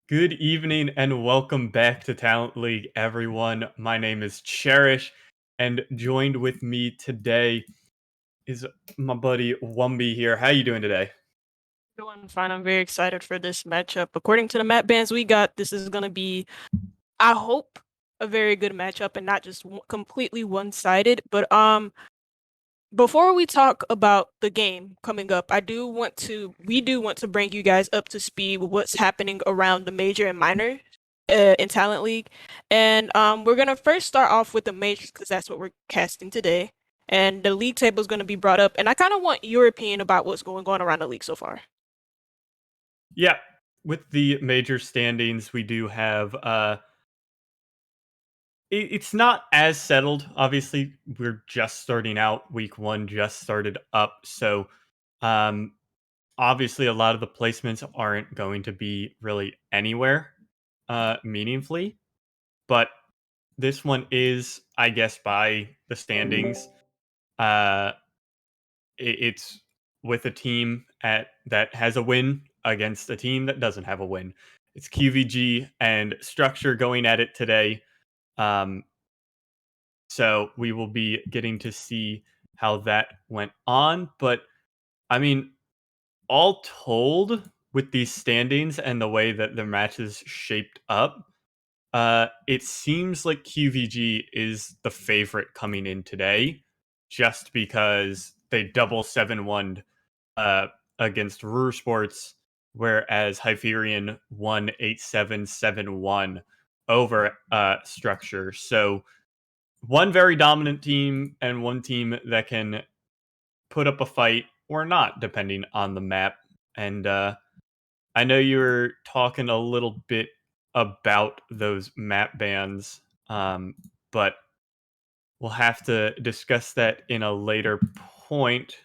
Good evening and welcome back to Talent League, everyone. My name is Cherish, and joined with me today is my buddy Wumby here. How you doing today? Doing fine. I'm very excited for this matchup. According to the map bans we got, this is going to be, I hope, a very good matchup and not just completely one-sided. But before we talk about the game coming up, we do want to bring you guys up to speed with what's happening around the major and minor in Talent League. And we're going to first start off with the majors because that's what we're casting today. And the league table is going to be brought up. And I kind of want your opinion about what's going on around the league so far. Yeah, with the major standings, we do have it's not as settled. Obviously, we're just starting out. Week 1 just started up, so um obviously a lot of the placements aren't going to be really anywhere meaningfully, but this one is, I guess, by the standings. Uh, it's with a team that has a win against a team that doesn't have a win. It's qvG and Structure going at it today. Um, so we will be getting to see how that went on. But I mean, all told, with these standings and the way that the matches shaped up, it seems like qvG is the favorite coming in today, just because they double 7-1'd against Ruhr Sports, whereas Hyperion won 8-7-7-1 over Structure. So one very dominant team and one team that can put up a fight or not, depending on the map. And I know you were talking a little bit about those map bans, but we'll have to discuss that in a later point.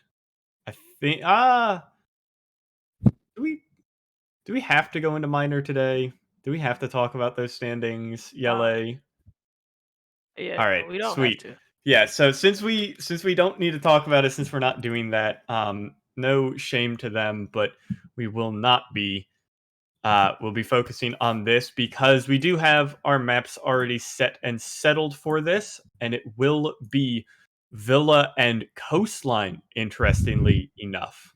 I think do we do we have to go into minor today? Do we have to talk about those standings, Yele? Yeah, All no, right, we don't have sweet. to. Yeah, so since we don't need to talk about it, since we're not doing that, no shame to them, but we will not be. We'll be focusing on this because we do have our maps already set and settled for this, and it will be Villa and Coastline, interestingly enough.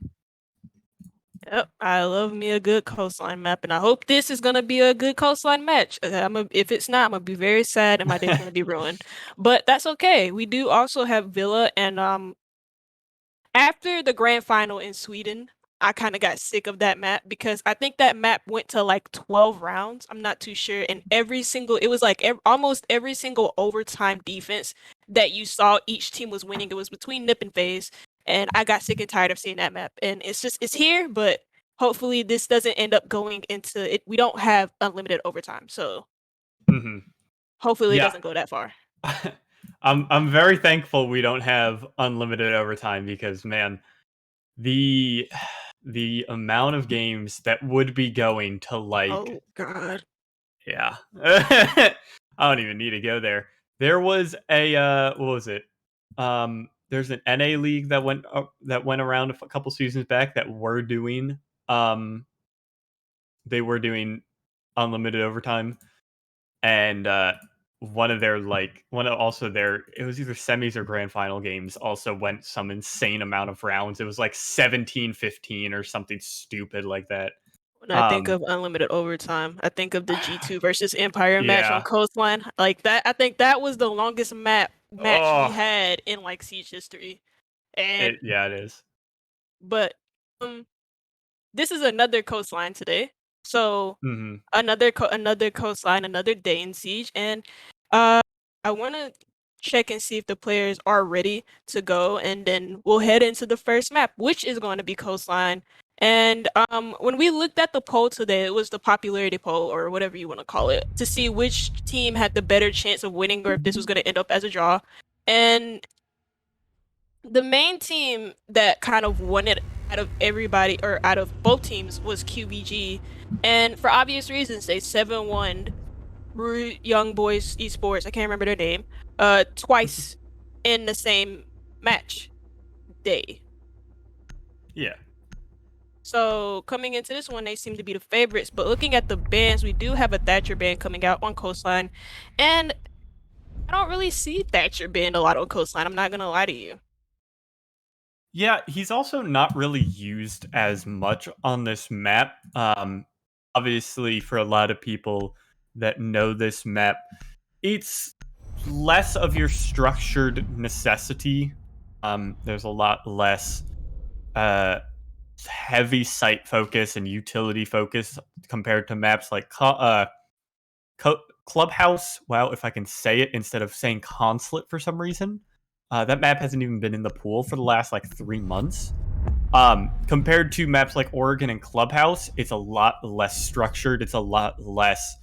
Yep, I love me a good coastline map, and I hope this is gonna be a good coastline match. If it's not, I'm gonna be very sad, and my day's gonna be ruined. But that's okay. We do also have Villa, and after the grand final in Sweden, I kind of got sick of that map because I think that map went to like 12 rounds. I'm not too sure. And it was like almost every single overtime defense that you saw, each team was winning. It was between Nip and FaZe. And I got sick and tired of seeing that map. And it's here, but hopefully this doesn't end up going into it. We don't have unlimited overtime. So Mhm. Hopefully, it Yeah. doesn't go that far. I'm very thankful we don't have unlimited overtime because man, the the amount of games that would be going to like Oh God. yeah. I don't even need to go there. There was a what was it? There's an NA league that went around a couple seasons back that were doing um they were doing unlimited overtime and one of also their it was either semis or grand final games also went some insane amount of rounds. It was like 17-15 or something stupid like that. When I think Um of unlimited overtime, I think of the G2 versus Empire match on yeah. Coastline. Like that, I think that was the longest match we Oh, had in like Siege history. And it is. but um, this is another Coastline today. So Mhm. another Coastline, another day in Siege, and uh, I want to check and see if the players are ready to go, and then we'll head into the first map, which is going to be Coastline. And when we looked at the poll today, it was the popularity poll or whatever you want to call it, to see which team had the better chance of winning or if this was going to end up as a draw. And the main team that kind of won it out of everybody or out of both teams was qvG. And for obvious reasons, they 7-1 Young Boys Esports, I can't remember their name, twice in the same match day. Yeah. So coming into this one, they seem to be the favorites. But looking at the bans, we do have a Thatcher ban coming out on Coastline. And I don't really see Thatcher banned a lot on Coastline, I'm not gonna lie to you. Yeah, he's also not really used as much on this map. Obviously, for a lot of people that know this map, it's less of your structured necessity. There's a lot less uh, heavy site focus and utility focus compared to maps like Clubhouse. Wow, if I can say it instead of saying Consulate for some reason. That map hasn't even been in the pool for the last like 3 months. Compared to maps like Oregon and Clubhouse, it's a lot less structured. It's a lot less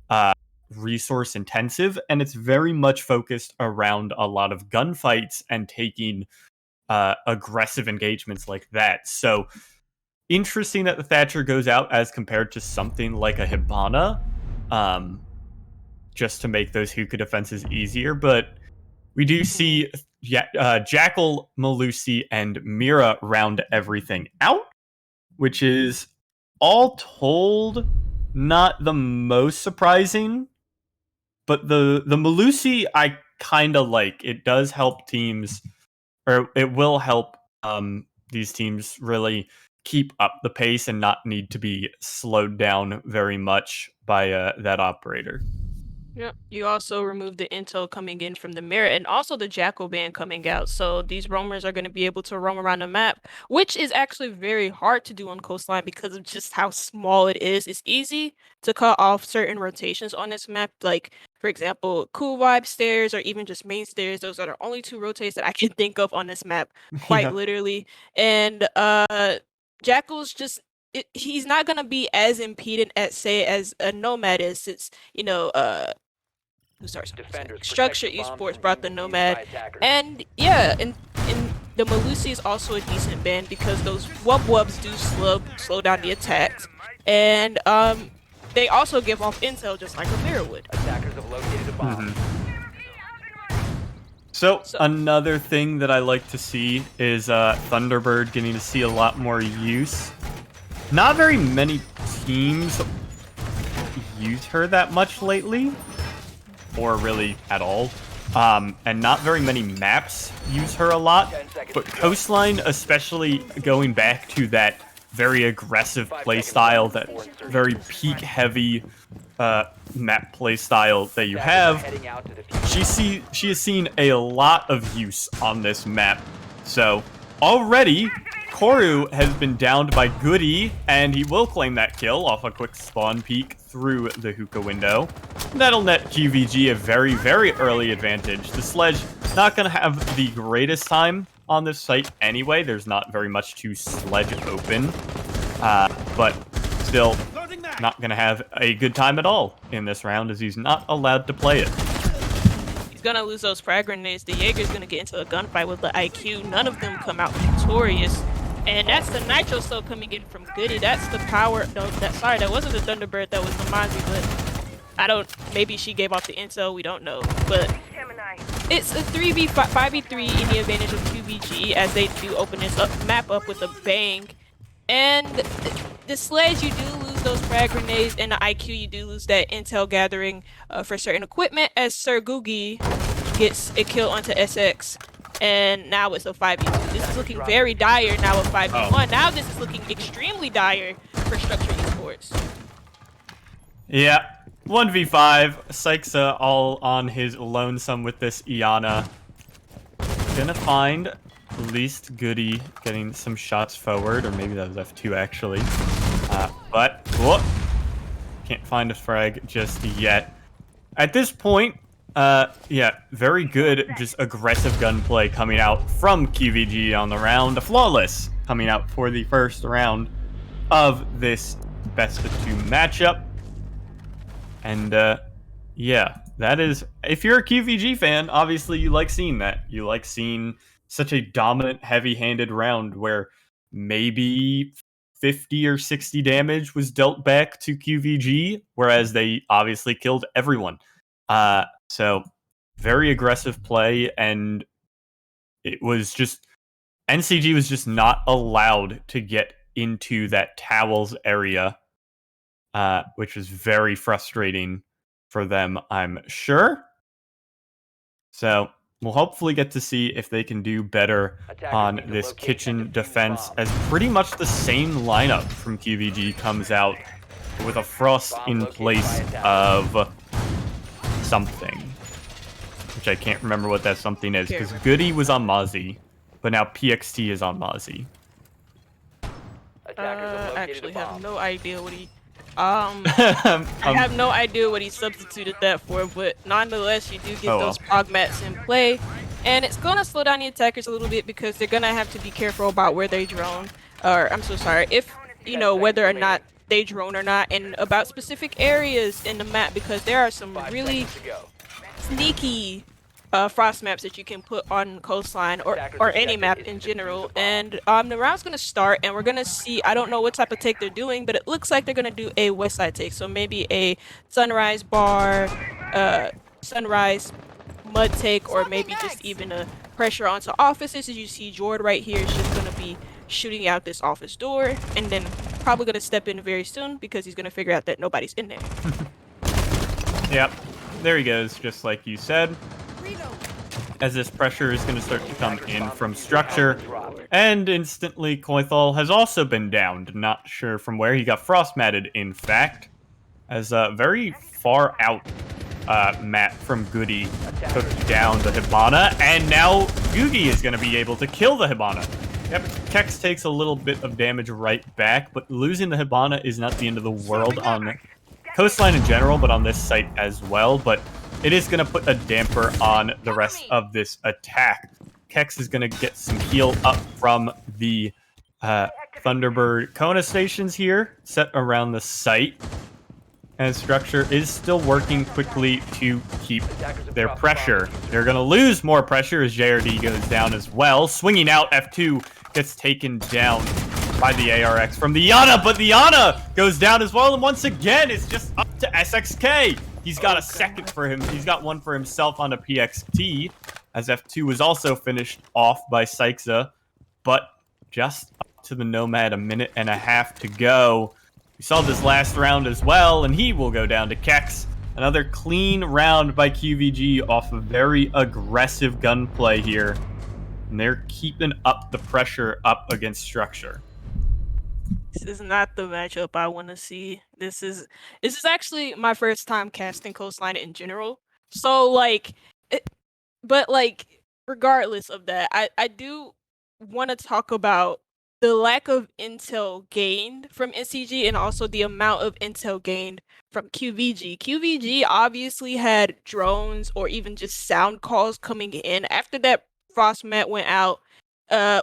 uh, resource intensive, and it's very much focused around a lot of gunfights and taking aggressive engagements like that. So interesting that the Thatcher goes out as compared to something like a Hibana, um, just to make those hookah defenses easier. But we do see Jackal, Malusi, and Mira round everything out, which is all told not the most surprising. But the Malusi I kind of like. It does help teams, or it will help these teams really keep up the pace and not need to be slowed down very much by that operator. Yep. You also remove the intel coming in from the mirror and also the Jackal ban coming out. So these roamers are going to be able to roam around the map, which is actually very hard to do on Coastline because of just how small it is. It's easy to cut off certain rotations on this map. Like, for example, Cool Vibe stairs or even just main stairs. Those are the only two rotates that I can think of on this map, quite Yeah. literally. And Jackal's just he's not gonna be as impeded as say as a Nomad is, since who starts Structure Esports brought the Nomad, and yeah, and the Malusi is also a decent band because those wubs do slow down the attacks, and they also give off intel just like a mirror would. Attackers have located a bomb. So So another thing that I like to see is Thunderbird getting to see a lot more use. Not very many teams use her that much lately, or really at all. And not very many maps use her a lot. But Coastline, especially going back to that very aggressive playstyle, that very peak-heavy map playstyle that you have, she has seen a lot of use on this map. So already, Koru has been downed by Goody, and he will claim that kill off a quick spawn peek through the hookah window. That'll net qvG a very, very early advantage. The Sledge not going to have the greatest time on this site anyway. There's not very much to Sledge open. But still, not going to have a good time at all in this round as he's not allowed to play it. He's going to lose those frag grenades. The Jaeger's going to get into a gunfight with the IQ. None of them come out victorious. And that's the Nitro Soul coming in from Goody. That's the power. No, that wasn't the Thunderbird. That was the Mozzie, but I don't. Maybe she gave off the intel. We don't know. But it's a 5v3 in the advantage of qvG as they do open this map up with a bang. And the Sledge, you do lose those frag grenades, and the IQ, you do lose that intel gathering for certain equipment as Sir Googie gets a kill onto SX. And now it's a 5v2. This is looking very dire now with 5v1. Now this is looking extremely dire for Structure Esports. Yeah, 1v5. Sykesa all on his lonesome with this Iana. Gonna find at least Goody getting some shots forward, or maybe that was F2 actually. But whoop, can't find a frag just yet. At this point, yeah, very good, just aggressive gunplay coming out from qvG on the round. A flawless coming out for the first round of this best of 2 matchup. And, yeah, that is, if you're a qvG fan, obviously you like seeing that. You like seeing such a dominant, heavy-handed round where maybe 50 or 60 damage was dealt back to qvG, whereas they obviously killed everyone. So very aggressive play, and it was just NCG was just not allowed to get into that towels area, which was very frustrating for them, I'm sure. So we'll hopefully get to see if they can do better on this kitchen defense, as pretty much the same lineup from qvG comes out with a Frost in place of something, which I can't remember what that something is, because Goody was on Mozzie, but now PXT is on Mozzie. Actually have no idea what he I have no idea what he substituted that for, but nonetheless you do get those progmats in play, and it's gonna slow down the attackers a little bit because they're gonna have to be careful about where they drone, or I'm so sorry, if you know whether or not they drone or not, and about specific areas in the map, because there are some really sneaky frost maps that you can put on coastline or any map in general. And the round's gonna start, and we're gonna see, I don't know what type of take they're doing, but it looks like they're gonna do a west side take, so maybe a sunrise bar, sunrise mud take, or maybe just even a pressure onto offices. As you see, Jord right here is just gonna be shooting out this office door, and then probably gonna step in very soon because he's gonna figure out that nobody's in there. Yep, there he goes, just like you said. As this pressure is going to start to come in from Structure, and instantly Koithal has also been downed. Not sure from where. He got frost matted, in fact, as a very far out mat from Goody took down the Hibana, and now Googie is going to be able to kill the Hibana. Yep, Kex takes a little bit of damage right back, but losing the Hibana is not the end of the world on Coastline in general, but on this site as well. But it is going to put a damper on the rest of this attack. Kex is going to get some heal up from the Thunderbird Kona stations here, set around the site. And Structure is still working quickly to keep their pressure. They're going to lose more pressure as JRD goes down as well. Swinging out, F2 gets taken down by the ARX from the Iana, but the Iana goes down as well, and once again, it's just up to SXK. He's got a second for him. He's got one for himself on a PXT, as F2 was also finished off by Sykesa, but just up to the Nomad, a minute and a half to go. We saw this last round as well, and he will go down to Kex. Another clean round by qvG off a very aggressive gunplay here. And they're keeping up the pressure up against Structure. This is not the matchup I want to see. This is actually my first time casting Coastline in general. So like, but like, regardless of that, I do want to talk about the lack of intel gained from NCG and also the amount of intel gained from qvG. qvG obviously had drones or even just sound calls coming in after that frost mat went out.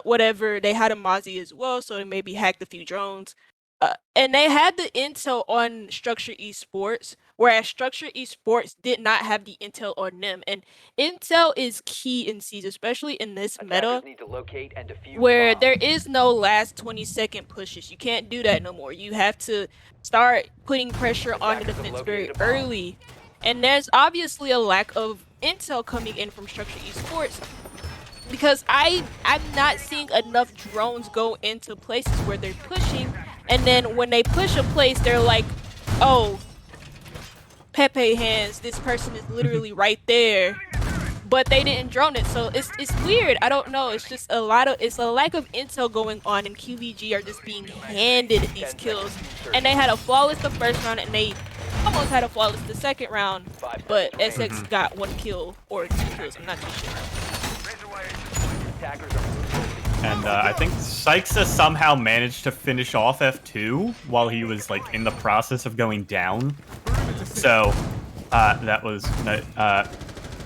Whatever, they had a Mozzie as well, so they maybe hacked a few drones. And they had the intel on Structure Esports, whereas Structure Esports did not have the intel on them. And intel is key in Siege, especially in this meta, Need to locate and defuse where bombs. there is no last 20-second pushes. You can't do that no more. You have to start putting pressure on the Attackers have defense located very a bomb. early. And there's obviously a lack of intel coming in from Structure Esports, because I'm not seeing enough drones go into places where they're pushing, and then when they push a place, they're like, "Oh, Pepe hands, this person is literally right there," but they didn't drone it, so it's weird. I don't know. It's just a lack of intel going on, and qvG are just being handed these kills, and they had a flawless the first round, and they almost had a flawless the second round, but SX got 1 kill or 2 kills. I'm not too sure. Attackers are moving. And I think Sykesa somehow managed to finish off F2 while he was like in the process of going down. So that was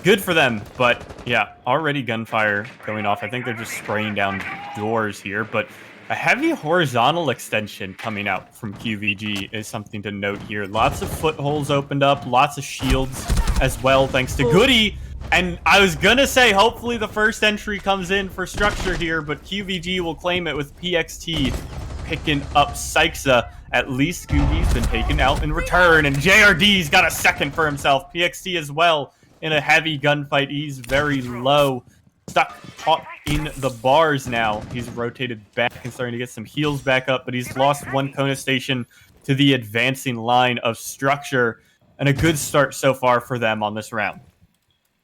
good for them. But yeah, already gunfire going off. I think they're just spraying down doors here. But a heavy horizontal extension coming out from qvG is something to note here. Lots of footholds opened up, lots of shields as well, thanks to Goody. And I was gonna say, hopefully the first entry comes in for Structure here, but qvG will claim it with PXT picking up Sykesa. At least Googie's been taken out in return, and JRD's got a second for himself. PXT as well in a heavy gunfight. He's very low, stuck, caught in the bars now. He's rotated back and starting to get some heals back up, but he's lost 1 Kona station to the advancing line of Structure, and a good start so far for them on this round.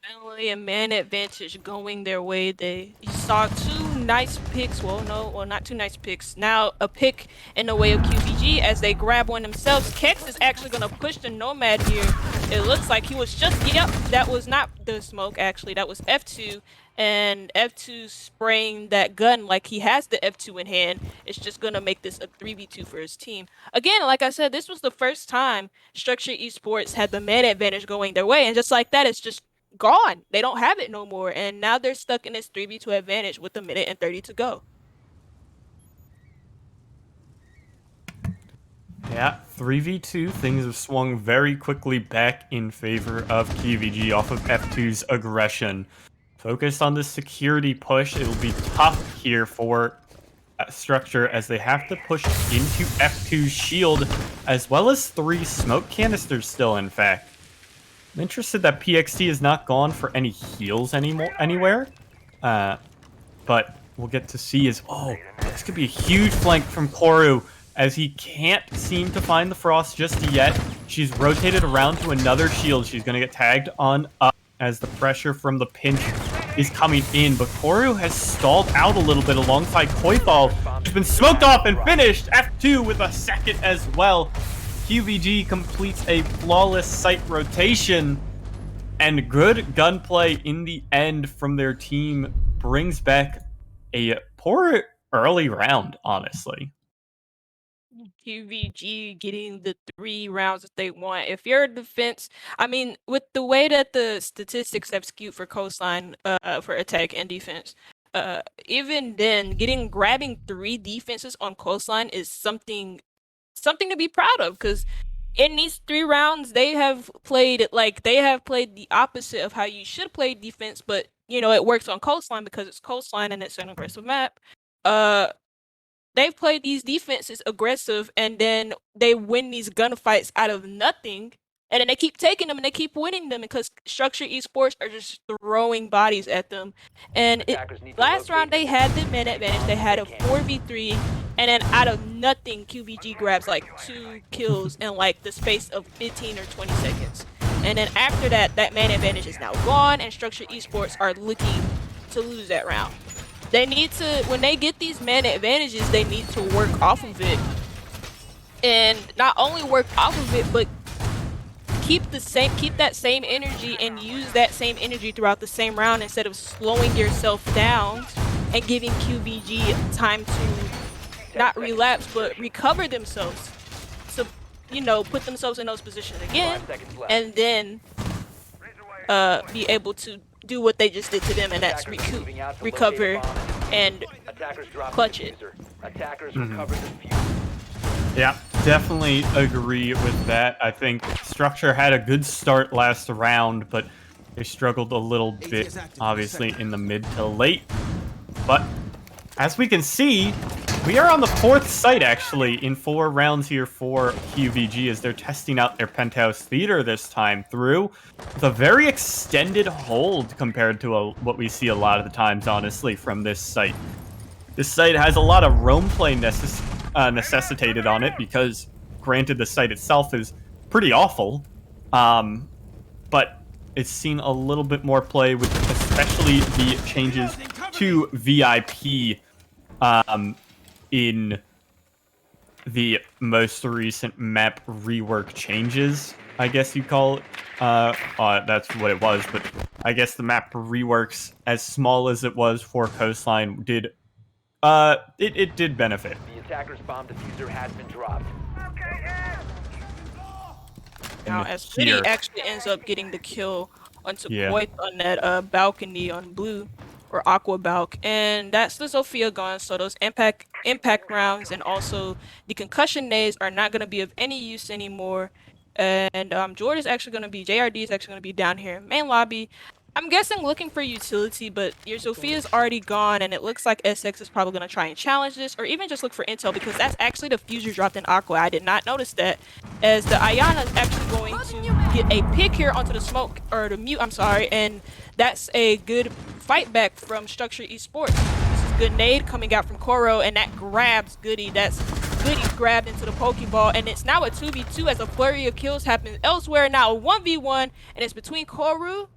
Finally, a man advantage going their way. You saw 2 nice picks. Well, not 2 nice picks. Now a pick in the way of qvG as they grab one themselves. Kex is actually going to push the Nomad here. It looks like he was just, yep, that was not the smoke actually. That was F2. And F2 spraying that gun like he has the F2 in hand. It's just going to make this a 3v2 for his team. Again, like I said, this was the first time Structure Esports had the man advantage going their way. And just like that, it's just gone. They don't have it no more, and now they're stuck in this 3v2 advantage with 1:30 to go. Yeah, 3v2, things have swung very quickly back in favor of qvG off of F2's aggression. Focused on the security push, it'll be tough here for Structure as they have to push into F2's shield, as well as 3 smoke canisters still, in fact. I'm interested that PXT is not gone for any heals anywhere. But we'll get to see this could be a huge flank from Koru as he can't seem to find the Frost just yet. She's rotated around to another shield. She's going to get tagged on up as the pressure from the pinch is coming in. But Koru has stalled out a little bit alongside Koifal. He's been smoked off and finished. F2 with a second as well. qvG completes a flawless site rotation, and good gunplay in the end from their team brings back a poor early round, honestly. qvG getting the 3 rounds that they want. If you're a defense, I mean, with the way that the statistics have skewed for coastline, for attack and defense, even then, grabbing 3 defenses on coastline is something to be proud of, because in these 3 rounds they have played the opposite of how you should play defense, but it works on coastline because it's coastline and it's an aggressive map. They've played these defenses aggressive, and then they win these gunfights out of nothing, and then they keep taking them and they keep winning them because Structure Esports are just throwing bodies at them. And last round they had the man advantage. They had a 4v3, and then out of nothing, qvG grabs like 2 kills in like the space of 15 or 20 seconds. And then after that, that man advantage is now gone, and Structure Esports are looking to lose that round. They need to, when they get these man advantages, they need to work off of it. And not only work off of it, but keep that same energy and use that same energy throughout the same round instead of slowing yourself down and giving qvG time to not relapse but recover themselves. So, put themselves in those positions again, and then be able to do what they just did to them, and that's recoup, recover, and clutch it. Attackers recover the fuse. Yeah, definitely agree with that. I think Structure had a good start last round, but they struggled a little bit, obviously, in the mid to late. But as we can see, we are on the 4th site, actually, in 4 rounds here for qvG as they're testing out their Penthouse Theater this time through with a very extended hold compared to what we see a lot of the times, honestly, from this site. This site has a lot of roam play necessitated on it because, granted, the site itself is pretty awful, but it's seen a little bit more play with especially the changes to VIP in the most recent map rework changes, I guess you call it. That's what it was, but I guess the map reworks, as small as it was for Coastline, did it did benefit. The attacker's bomb diffuser has been dropped. Now, as Goody actually ends up getting the kill onto Koith on that balcony on blue or aqua balc, and that's the Zofia gone. So those impact rounds and also the concussion nades are not going to be of any use anymore. And JRD is actually going to be down here in main lobby. I'm guessing looking for utility, but your Zofia is already gone, and it looks like SX is probably going to try and challenge this, or even just look for intel, because that's actually the fuser dropped in Aqua. I did not notice that, as the Ayana is actually going to get a pick here onto the smoke, or the mute, I'm sorry, and that's a good fight back from Structure Esports. This is good nade coming out from Koro, and that grabs Goody. That's Goody grabbed into the Pokeball, and it's now a 2v2 as a flurry of kills happens elsewhere. Now a 1v1, and it's between Koru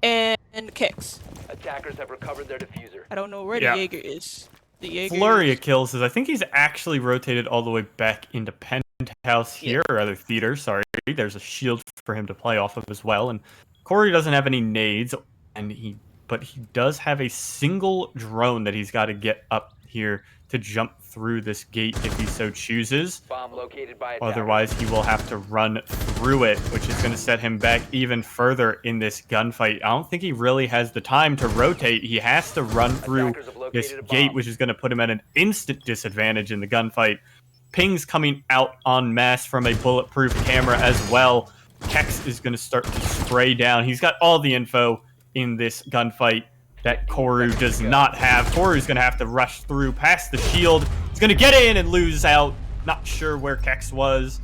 and Kex. Attackers have recovered their diffuser. I don't know where the Jaeger is. The Jaeger flurry of kills is, I think he's actually rotated all the way back into Penthouse here, or other theater, sorry. There's a shield for him to play off of as well, and Corey doesn't have any nades, but he does have a single drone that he's got to get up here to jump through this gate if he so chooses. Bomb located by Otherwise, he will have to run through it, which is going to set him back even further in this gunfight. I don't think he really has the time to rotate. He has to run through this gate, which is going to put him at an instant disadvantage in the gunfight. Pings coming out en masse from a bulletproof camera as well. Kex is going to start to spray down. He's got all the info in this gunfight that Koru does not have. Koru's going to have to rush through past the shield. He's going to get in and lose out. Not sure where Kex was.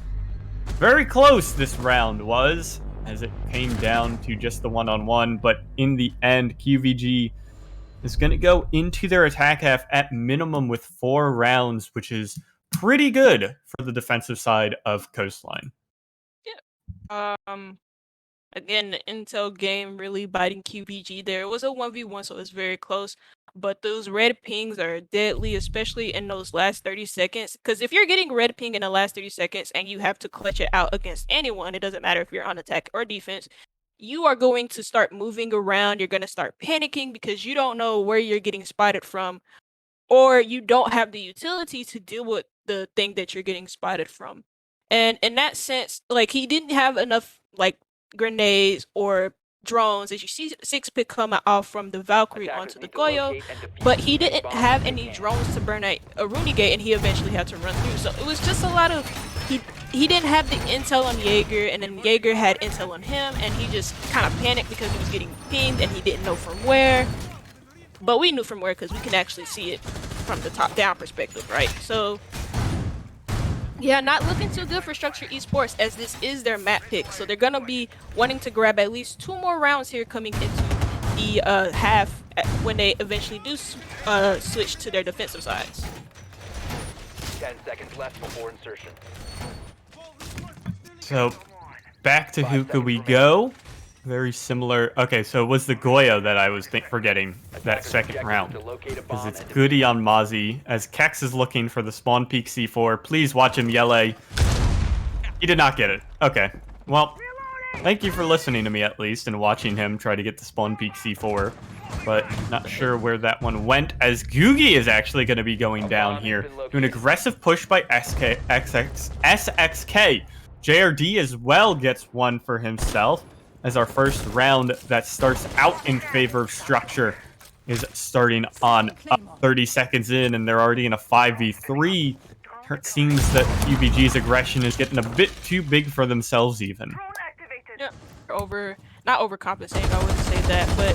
Very close this round was, as it came down to just the one-on-one. But in the end, qvG is going to go into their attack half at minimum with 4 rounds, which is pretty good for the defensive side of Coastline. Yeah. Again, the Intel game really biting qvG there. It was a 1v1, so it was very close. But those red pings are deadly, especially in those last 30 seconds. Because if you're getting red ping in the last 30 seconds and you have to clutch it out against anyone, it doesn't matter if you're on attack or defense, you are going to start moving around. You're going to start panicking because you don't know where you're getting spotted from, or you don't have the utility to deal with the thing that you're getting spotted from. And in that sense, like, he didn't have enough, like, grenades or drones, as you see 6-pick come off from the Valkyrie onto the Goyo, but he didn't have any drones to burn a Rooney gate, and he eventually had to run through. So it was just a lot of, he didn't have the intel on Jaeger, and then Jaeger had intel on him, and he just kind of panicked because he was getting pinged and he didn't know from where. But we knew from where because we can actually see it from the top down perspective, right? So yeah, not looking too good for Structure Esports, as this is their map pick. So they're going to be wanting to grab at least 2 more rounds here coming into the half when they eventually do switch to their defensive sides. 10 seconds left before insertion. So back to who could we go? Very similar. Okay, so it was the Goyo that I was forgetting that second round. Because it's Goody on Mozzie, as Kex is looking for the spawn peak C4. Please watch him yell A. He did not get it. Okay. Well, thank you for listening to me at least and watching him try to get the spawn peak C4. But not sure where that one went, as qvG is actually going to be going down here to an aggressive push by SXK. JRD as well gets one for himself, as our first round that starts out in favor of Structure is starting on 30 seconds in, and they're already in a 5v3. it seems that qvG's aggression is getting a bit too big for themselves even. Yeah, not overcompensating. I wouldn't say that, but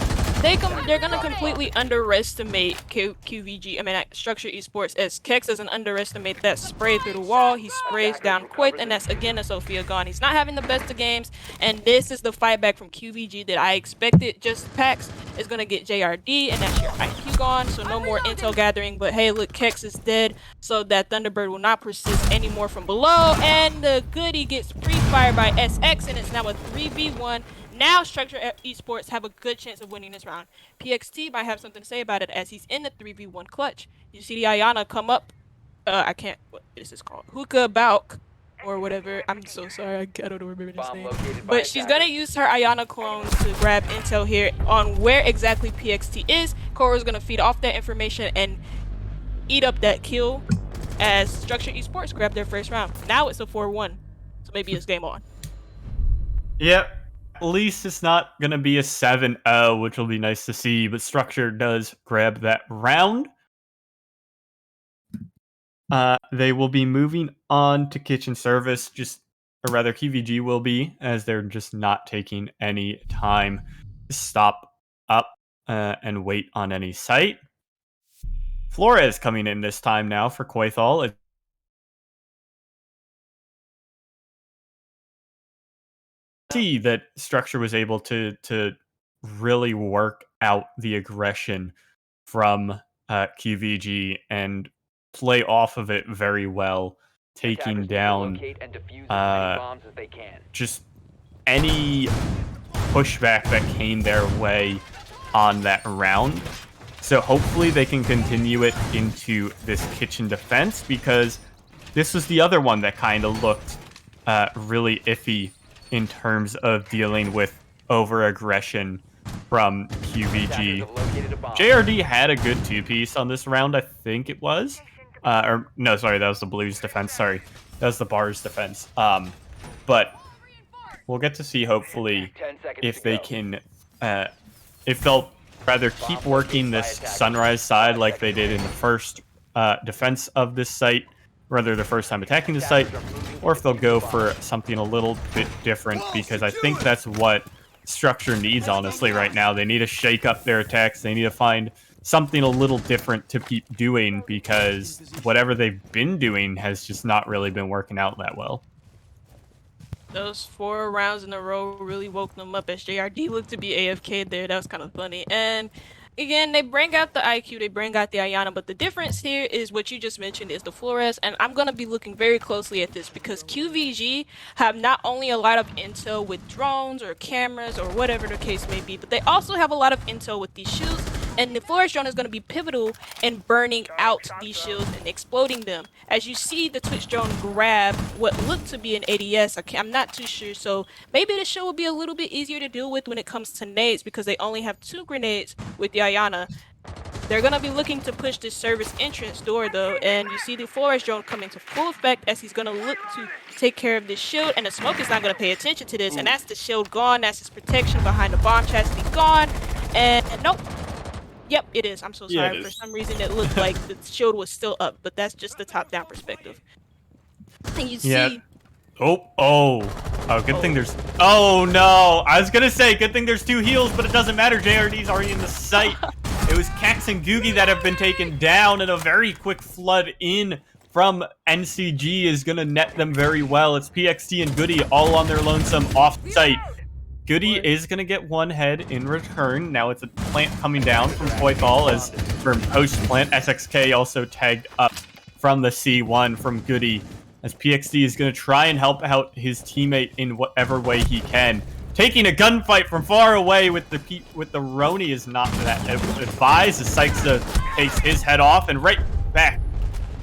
they're gonna completely underestimate qvG. I mean, Structure Esports, as Kex doesn't underestimate that spray through the wall. He sprays down Quaith, and that's again a Sophia gone. He's not having the best of games, and this is the fight back from qvG that I expected. Just Pax is gonna get JRD, and that's your IQ gone. So no more intel gathering. But hey, look, Kex is dead, so that Thunderbird will not persist anymore from below, and the Goody gets pre-fired by SX, and it's now a 3v1. Now Structure Esports have a good chance of winning this round. PXT might have something to say about it as he's in the 3v1 clutch. You see the Ayana come up. What is this called? Hookah Balk or whatever. I'm so sorry. I don't remember this name. But she's going to use her Ayana clones to grab intel here on where exactly PXT is. Cora's going to feed off that information and eat up that kill as Structure Esports grab their first round. Now it's a 4-1. So maybe it's game on. Yep. At least it's not going to be a 7-0, which will be nice to see, but Structure does grab that round. They will be moving on to kitchen service, or rather qvG will be, as they're just not taking any time to stop up and wait on any site. Flores coming in this time now for Quaithal. See that Structure was able to really work out the aggression from qvG and play off of it very well, taking down just any pushback that came their way on that round. So hopefully they can continue it into this kitchen defense, because this was the other one that kind of looked really iffy in terms of dealing with over-aggression from qvG. JRD had a good two-piece on this round, I think it was. Or no, sorry, that was the Blues defense. Sorry, that was the Bars defense. But we'll get to see, hopefully, if they can, if they'll rather keep working this Sunrise side like they did in the first defense of this site, rather the first time attacking the site, or if they'll go for something a little bit different, because I think that's what Structure needs, honestly, right now. They need to shake up their attacks. They need to find something a little different to keep doing, because whatever they've been doing has just not really been working out that well. Those 4 rounds in a row really woke them up, as JRD looked to be AFK there. That was kind of funny. And again, they bring out the IQ, they bring out the Ayana, but the difference here is what you just mentioned is the Flores, and I'm going to be looking very closely at this, because qvG have not only a lot of intel with drones or cameras or whatever the case may be, but they also have a lot of intel with these shields, and the Flores drone is going to be pivotal in burning out these shields and exploding them. As you see the Twitch drone grab what looked to be an ADS, I'm not too sure, so maybe the shield will be a little bit easier to deal with when it comes to nades, because they only have 2 grenades with the Ayana. They're going to be looking to push this service entrance door, though, and you see the Flores drone come into full effect as he's going to look to take care of this shield, and the smoke is not going to pay attention to this, and that's the shield gone. That's his protection behind the bomb chassis gone, and nope. Yep, it is. I'm so sorry. Yeah, for some reason, it looked like the shield was still up, but that's just the top-down perspective. And you see... Oh, good thing there's... Oh, no. I was going to say, good thing there's 2 heals, but it doesn't matter. JRD's already in the site. It was Cax and Googie that have been taken down, and a very quick flood in from NCG is going to net them very well. It's PXT and Goody all on their lonesome off-site. Goody is going to get 1 head in return. Now it's a plant coming down from Quaithal, as from post-plant. SXK also tagged up from the C1 from Goody, as PXT is going to try and help out his teammate in whatever way he can. Taking a gunfight from far away with the Roni is not that advised, as Sykes takes his head off, and right back.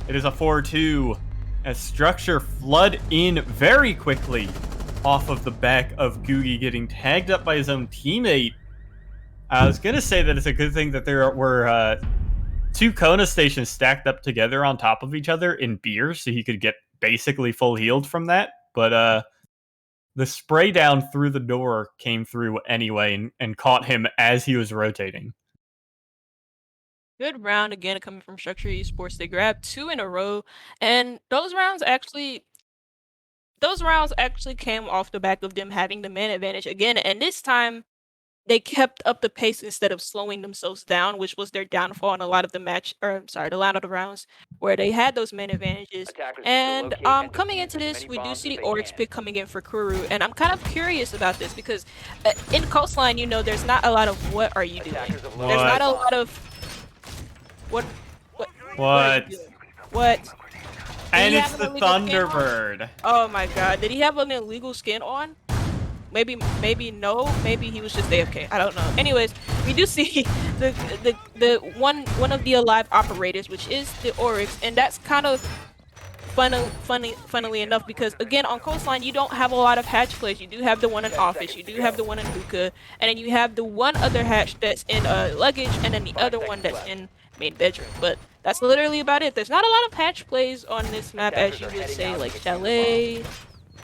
It is a 4-2, as Structure flood in very quickly off of the back of Googie getting tagged up by his own teammate. I was going to say that it's a good thing that there were 2 Kona stations stacked up together on top of each other in beer, so he could get basically full healed from that. But the spray down through the door came through anyway and caught him as he was rotating. Good round again coming from Structure Esports. They grabbed 2 in a row, and those rounds actually came off the back of them having the man advantage again, and this time they kept up the pace instead of slowing themselves down, which was their downfall in a lot of the a lot of the rounds where they had those man advantages. Attackers need to And locate and coming defuse into as this, many we do bombs see as the they Oryx can. pick coming in for Kuru, and I'm kind of curious about this because in Coastline, there's not a lot of what are you doing? Attackers have There's not What? a lot of what what are you What? doing? What? Did And he it's have the an illegal skin on? Thunderbird. Oh my god, did he have an illegal skin on? Maybe no, maybe he was just AFK. I don't know. Anyways, we do see the one of the alive operators, which is the Oryx, and that's kind of funnily enough, because again on Coastline you don't have a lot of hatch plays. You do have the one in office, you do have the one in hookah, and then you have the one other hatch that's in luggage, and then the other one that's in main bedroom. But that's literally about it. There's not a lot of hatch plays on this map, as you would say, like Chalet,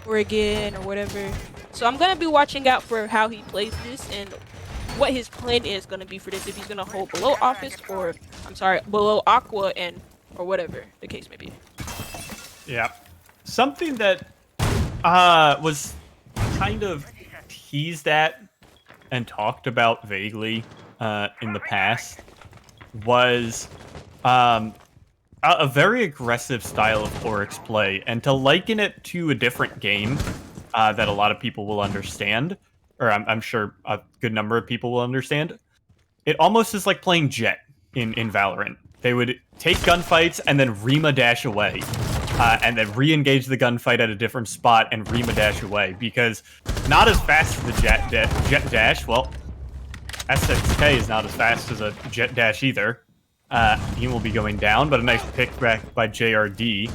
Oregon, or whatever. So I'm gonna be watching out for how he plays this and what his plan is gonna be for this. If he's gonna hold below office, or below aqua, and or whatever the case may be. Yeah. Something that was kind of teased at and talked about vaguely in the past was a very aggressive style of Oryx play, and to liken it to a different game that a lot of people will understand, or I'm sure a good number of people will understand. It almost is like playing Jet in Valorant. They would take gunfights and then Rima dash away, and then re-engage the gunfight at a different spot and Rima dash away, because not as fast as the Jet dash. Well, S6K is not as fast as a Jet dash either. He will be going down, but a nice pick back by JRD.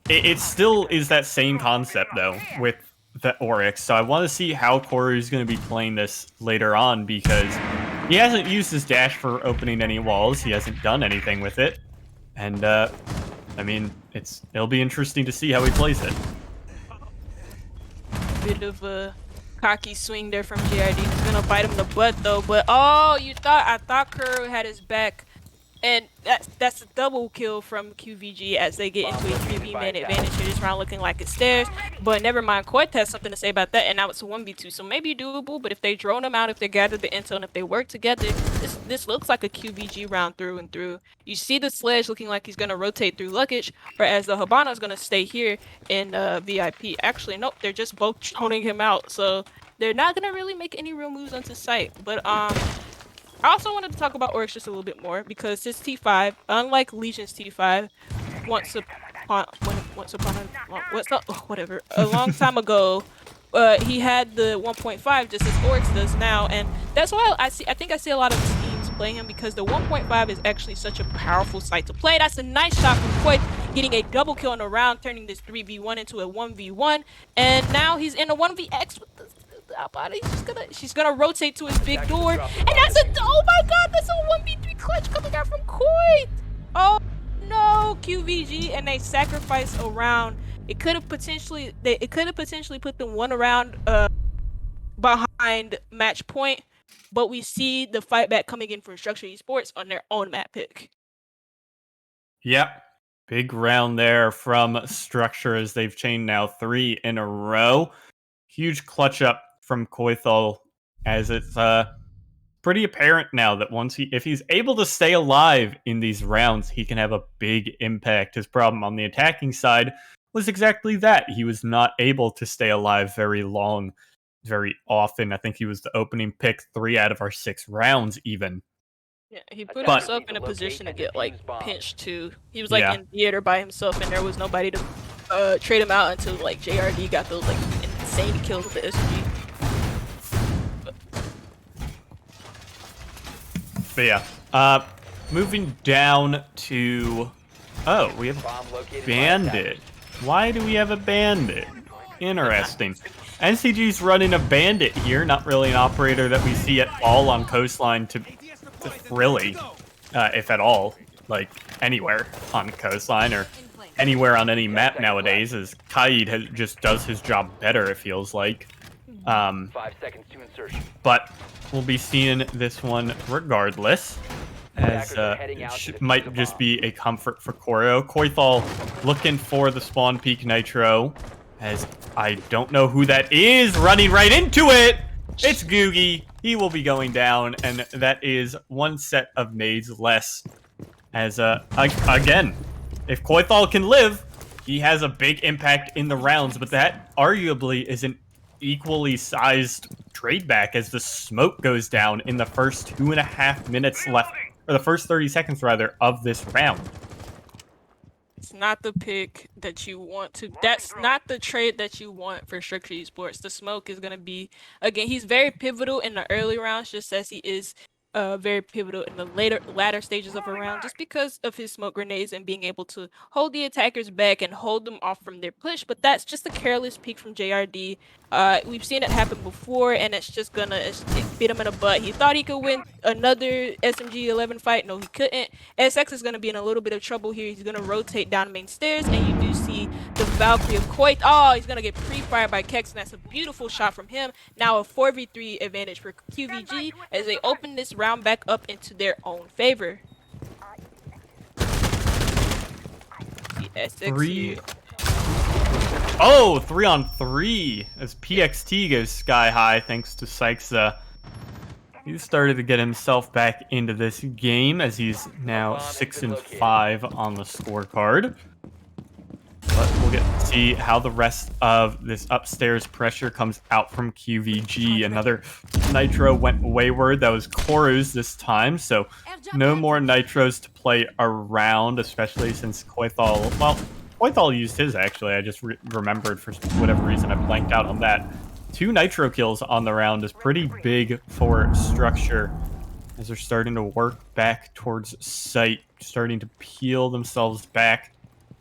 It still is that same concept, though, with the Oryx. So I want to see how Corey's going to be playing this later on, because he hasn't used his dash for opening any walls. He hasn't done anything with it. And, I mean, it'll be interesting to see how he plays it. Bit of a cocky swing there from JRD. He's gonna bite him in the butt though. But oh, I thought Kuro had his back, and that's a double kill from qvG as they get into a 3v man advantage here. This round looking like it's theirs, but never mind. Coit has something to say about that, and now it's a 1v2, so maybe doable. But if they drone them out, if they gather the intel, and if they work together, this looks like a qvG round through and through. You see the Sledge looking like he's gonna rotate through luggage, whereas the Habana's gonna stay here in VIP. Actually, nope, they're just both droning him out, so they're not gonna really make any real moves onto site. But I also wanted to talk about Oryx just a little bit more, because his T5, unlike Legion's T5, a long time ago, he had the 1.5 just as Oryx does now, and that's why I think I see a lot of teams playing him, because the 1.5 is actually such a powerful sight to play. That's a nice shot from Coit, getting a double kill in a round, turning this 3v1 into a 1v1, and now he's in a 1vx with the body. She's gonna rotate to his big door, and oh my god, that's a 1v3 clutch coming out from Coit. Oh no, qvG, and they sacrifice a round. It could have potentially put them one round behind match point, but we see the fight back coming in from Structure Esports on their own map pick. Yep. Big round there from Structure, as they've chained now 3 in a row. Huge clutch up from Koithal, as it's pretty apparent now that if he's able to stay alive in these rounds, he can have a big impact. His problem on the attacking side was exactly that. He was not able to stay alive very long, very often. I think he was the opening pick 3 out of our 6 rounds even. Yeah, he put himself in a position to get like pinched too. He was like in theater by himself, and there was nobody to trade him out until like JRD got those like insane kills with the SG. But yeah, moving down to... Oh, we have Bandit. Why do we have a Bandit? Interesting. NCG's running a Bandit here, not really an operator that we see at all on Coastline to really, if at all, like anywhere on Coastline or anywhere on any map nowadays, as Kaid just does his job better, it feels like. 5 seconds to insertion. But we'll be seeing this one regardless, as Attackers are heading out to it defuse might the just bomb. be a comfort for Koryo. Koithal looking for the spawn peak nitro, as I don't know who that is, running right into it. It's qvG. He will be going down, and that is one set of nades less. As again, if Koithal can live, he has a big impact in the rounds, but that arguably is an equally sized trade back as the smoke goes down in the first 2.5 minutes left, or the first 30 seconds rather, of this round. It's not the pick that you want to. That's not the trade that you want for Structure Esports. The smoke is gonna be, again, he's very pivotal in the early rounds, just as he is very pivotal in the latter stages of a round, just because of his smoke grenades and being able to hold the attackers back and hold them off from their push. But that's just a careless peek from JRD. We've seen it happen before, and it's just gonna it bit him in the butt. He thought he could win another SMG 11 fight. No, he couldn't. SX is gonna be in a little bit of trouble here. He's gonna rotate down main stairs, and you do see the Valkyrie of Coit. Oh, he's gonna get pre-fired by Kex, and that's a beautiful shot from him. Now a 4v3 advantage for qvG as they open this round back up into their own favor. The SX here. Oh, 3-on-3 as PXT goes sky high thanks to Sykes. He started to get himself back into this game as he's now 6-5 on the scorecard. But we'll get to see how the rest of this upstairs pressure comes out from qvG. Another nitro went wayward. That was Koru's this time, so no more nitros to play around, especially since Koithal, well, Koithal used his actually. I just remembered for whatever reason. I blanked out on that. 2 nitro kills on the round is pretty big for Structure, as they're starting to work back towards site, starting to peel themselves back,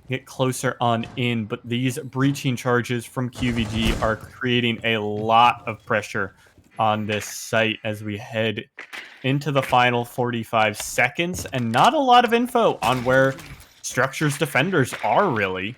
get closer on in. But these breaching charges from qvG are creating a lot of pressure on this site as we head into the final 45 seconds, and not a lot of info on where Structure's defenders are really.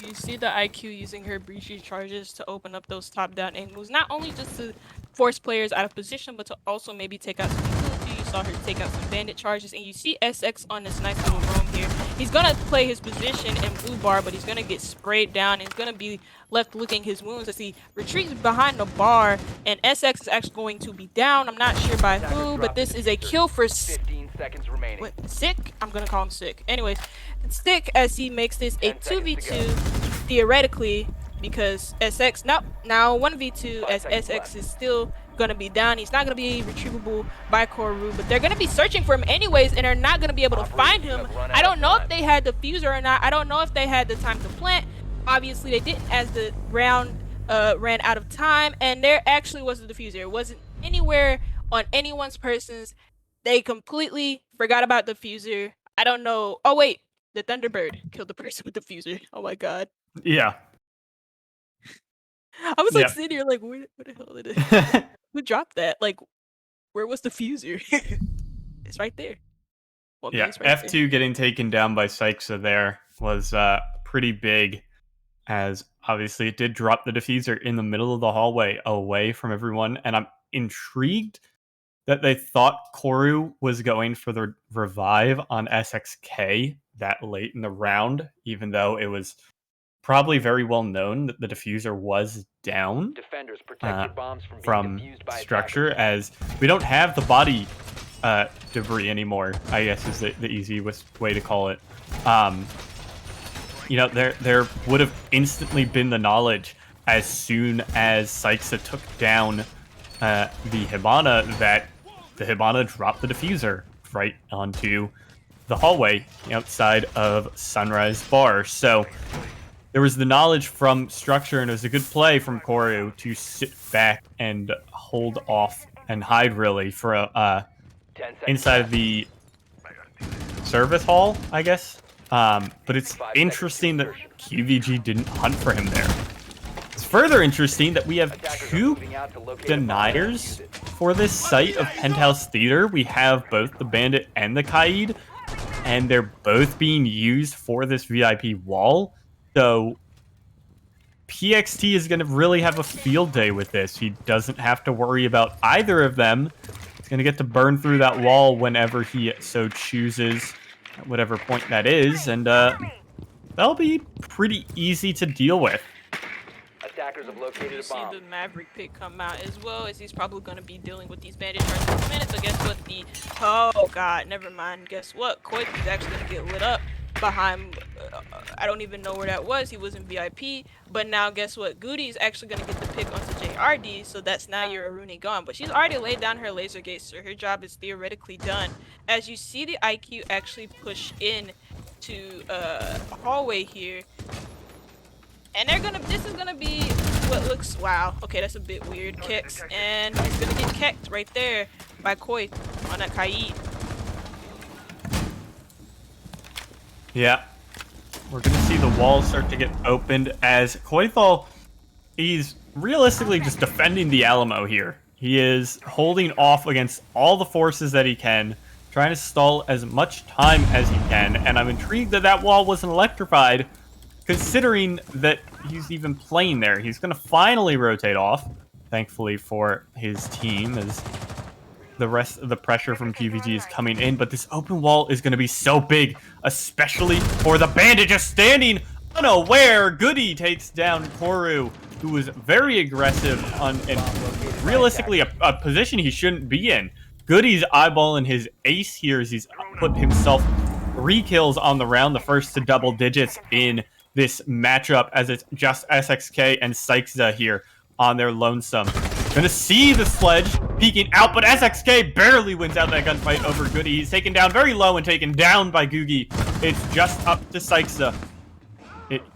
You see the IQ using her breachy charges to open up those top-down angles, not only just to force players out of position, but to also maybe take out some utility. You saw her take out some bandit charges, and you see SX on this nice little roam here. He's gonna play his position in blue bar, but he's gonna get sprayed down and he's gonna be left licking his wounds as he retreats behind the bar, and SX is actually going to be down. I'm not sure by who, but this is a kill for 15 seconds remaining. what, Sick? I'm gonna call him Sick. Anyways, Sick as he makes this a 2v2 theoretically, because SX now 1v2 as SX is still gonna be down. He's not gonna be retrievable by Koru, but they're gonna be searching for him anyways, and they're not gonna be able to find him. I don't know if they had the fuser or not. I don't know if they had the time to plant. Obviously they didn't, as the round ran out of time, and there actually was a diffuser. It wasn't anywhere on anyone's persons. They completely forgot about the fuser. I don't know. Oh wait, the Thunderbird killed the person with the fuser. Oh my god. Yeah. I was like sitting here like, where the hell did it? Who dropped that? Like, where was the fuser? It's right there. Well, Yeah, it's right F2 there. getting taken down by Syxa there was pretty big, as obviously it did drop the diffuser in the middle of the hallway away from everyone, and I'm intrigued that they thought Koru was going for the revive on SXK that late in the round, even though it was probably very well known that the diffuser was down Defenders protect your bombs from from being defused by Structure, attackers. as we don't have the body debris anymore, I guess is the easiest way to call it. You know, there would have instantly been the knowledge as soon as Syxa took down the Hibana that the Hibana dropped the diffuser right onto the hallway outside of Sunrise Bar. So there was the knowledge from Structure, and it was a good play from Koru to sit back and hold off and hide really for a 10 seconds inside left. of the service hall, I guess. But it's 5 interesting that seconds qvG didn't hunt for him there. It's further interesting that we have Attackers are 2 moving out to locate a bomb and deniers defuse it. for this site of Penthouse Theater. We have both the Bandit and the Kaid, and they're both being used for this VIP wall. So PXT is going to really have a field day with this. He doesn't have to worry about either of them. He's going to get to burn through that wall whenever he so chooses, at whatever point that is, and that'll be pretty easy to deal with. Attackers have located a See bomb. the Maverick pick come out as well, as he's probably going to be dealing with these bandits for 6 minutes. So guess what? Oh god, never mind. Guess what? Koik is actually going to get lit up behind. I don't even know where that was. He was in VIP, but now guess what? Goody is actually going to get the pick onto JRD, so that's now your Aruni gone. But she's already laid down her laser gate, so her job is theoretically done. As you see the IQ actually push in to a hallway here. And this is gonna be what looks, wow, okay, that's a bit weird, Kicks, and he's gonna get kicked right there by Koi on that Kaid. Yeah, we're gonna see the walls start to get opened as Koithal, he's realistically just defending the Alamo here. He is holding off against all the forces that he can, trying to stall as much time as he can, and I'm intrigued that that wall wasn't electrified, considering that he's even playing there. He's going to finally rotate off, thankfully for his team, as the rest of the pressure from qvG is coming in. But this open wall is going to be so big, especially for the bandit just standing unaware. Goody takes down Koru, who was very aggressive on and realistically a position he shouldn't be in. Goody's eyeballing his ace here as he's put himself 3 kills on the round, the first to double digits in this matchup, as it's just SXK and Sykesa here on their lonesome. Gonna see the sledge peeking out, but SXK barely wins out that gunfight over Goody. He's taken down very low and taken down by Googie. It's just up to Sykesa.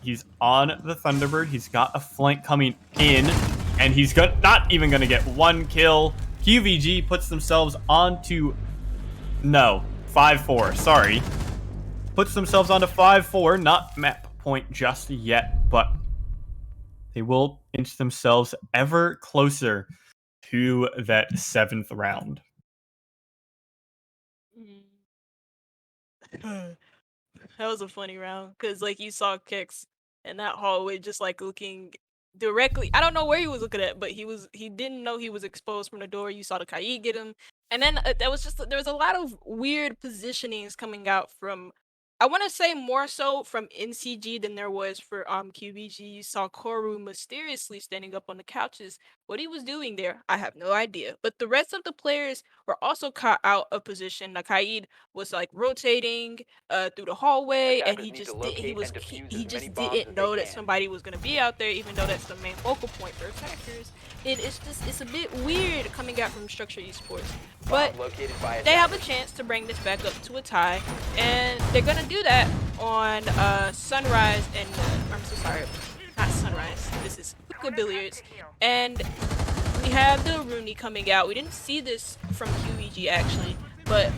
He's on the Thunderbird. He's got a flank coming in, and he's not even gonna get 1 kill. qvG puts themselves onto 5-4. Sorry, puts themselves onto 5-4. Not map point just yet, but they will inch themselves ever closer to that 7th round. That was a funny round, because like you saw Kicks in that hallway just like looking directly, I don't know where he was looking at, but he didn't know he was exposed from the door. You saw the Kaid get him, and then there was a lot of weird positionings coming out from, I want to say more so from NCG than there was for qvG. You saw Koru mysteriously standing up on the couches. What he was doing there, I have no idea. But the rest of the players were also caught out of position. Nakaid was like rotating through the hallway, and he just didn't know that somebody was gonna be out there, even though that's the main focal point for attackers. It's a bit weird coming out from Structure Esports. But they have a chance to bring this back up to a tie, and they're gonna do that on Sunrise and I'm so sorry, not Sunrise. This is Hookah Billiards, and we have the Rooney coming out. We didn't see this from qvG actually, but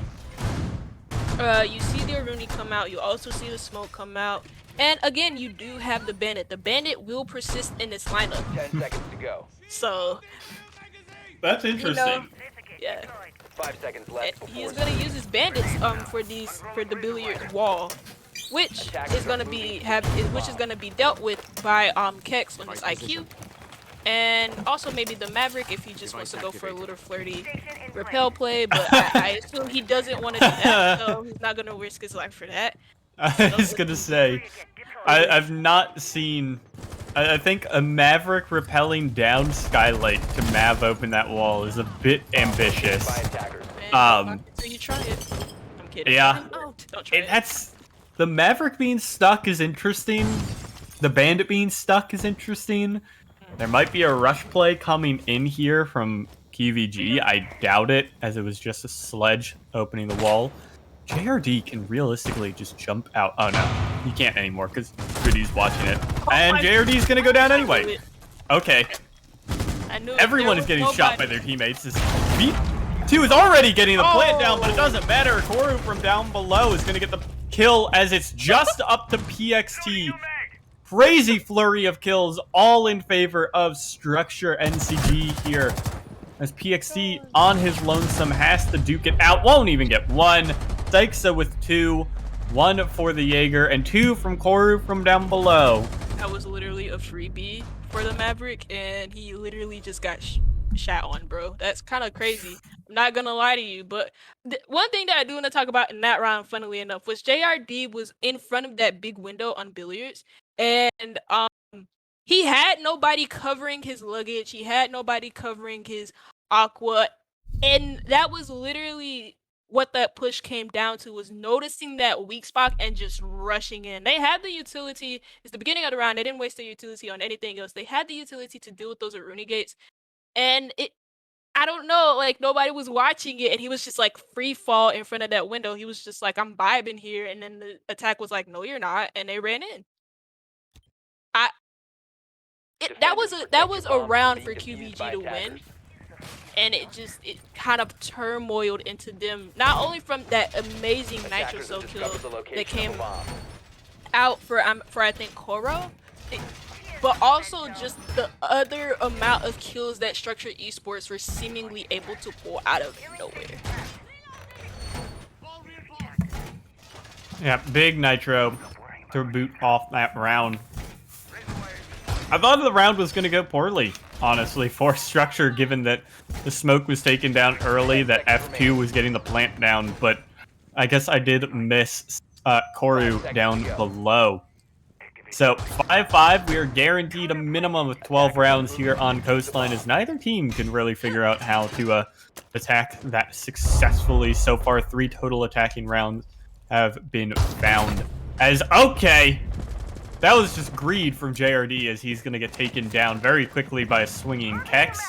you see the Rooney come out. You also see the smoke come out, and again, you do have the Bandit. The Bandit will persist in this lineup. 10 seconds to go. So that's interesting. You know, yeah. 5 seconds left. He's gonna use his bandits for the billiard wall, which is gonna be dealt with by Kex on his IQ, and also maybe the Maverick if he just wants to go for a little flirty repel play. But I assume he doesn't want to do that, so he's not gonna risk his life for that. I was gonna say, I've not seen. I think a Maverick rappelling down Skylight to Mav open that wall is a bit ambitious. So you try it. I'm kidding. Yeah. Don't try it. That's the Maverick being stuck is interesting. The Bandit being stuck is interesting. There might be a rush play coming in here from qvG. I doubt it, as it was just a sledge opening the wall. JRD can realistically just jump out. Oh no, he can't anymore because Goody's watching it. And JRD's gonna go down anyway. Okay. Everyone is getting shot by their teammates. This B2 is already getting the plant down, but it doesn't matter. Koru from down below is gonna get the kill as it's just up to PXT. Crazy flurry of kills, all in favor of Structure NCG here. As PXT on his lonesome has to duke it out, won't even get 1. Sykesa with 2, 1 for the Jaeger, and 2 from Koru from down below. that was literally a freebie for the Maverick, and he literally just got shot on, bro. That's kind of crazy. I'm not gonna lie to you, but one thing that I do want to talk about in that round, funnily enough, was JRD was in front of that big window on billiards, and he had nobody covering his luggage. He had nobody covering his aqua, and that was literally what that push came down to, was noticing that weak spot and just rushing in. They had the utility. It's the beginning of the round. They didn't waste their utility on anything else. They had the utility to deal with those Aruni gates. And I don't know, like, nobody was watching it, and he was just like free fall in front of that window. He was just like, I'm vibing here. And then the attack was like, no, you're not. And they ran in. That was a round for qvG to win. And it kind of turmoiled into them, not only from that amazing Nitro Cell kill that came out for I think Koro, but also just the other amount of kills that Structured Esports were seemingly able to pull out of nowhere. Yeah, big Nitro to boot off that round. I thought the round was going to go poorly, honestly, for Structure, given that the smoke was taken down early, that F2 was getting the plant down, but I guess I did miss Koru down below. So 5-5, we are guaranteed a minimum of 12 rounds here on Coastline, as neither team can really figure out how to attack that successfully. So far, 3 total attacking rounds have been found. Okay, that was just greed from JRD, as he's going to get taken down very quickly by a swinging Kex.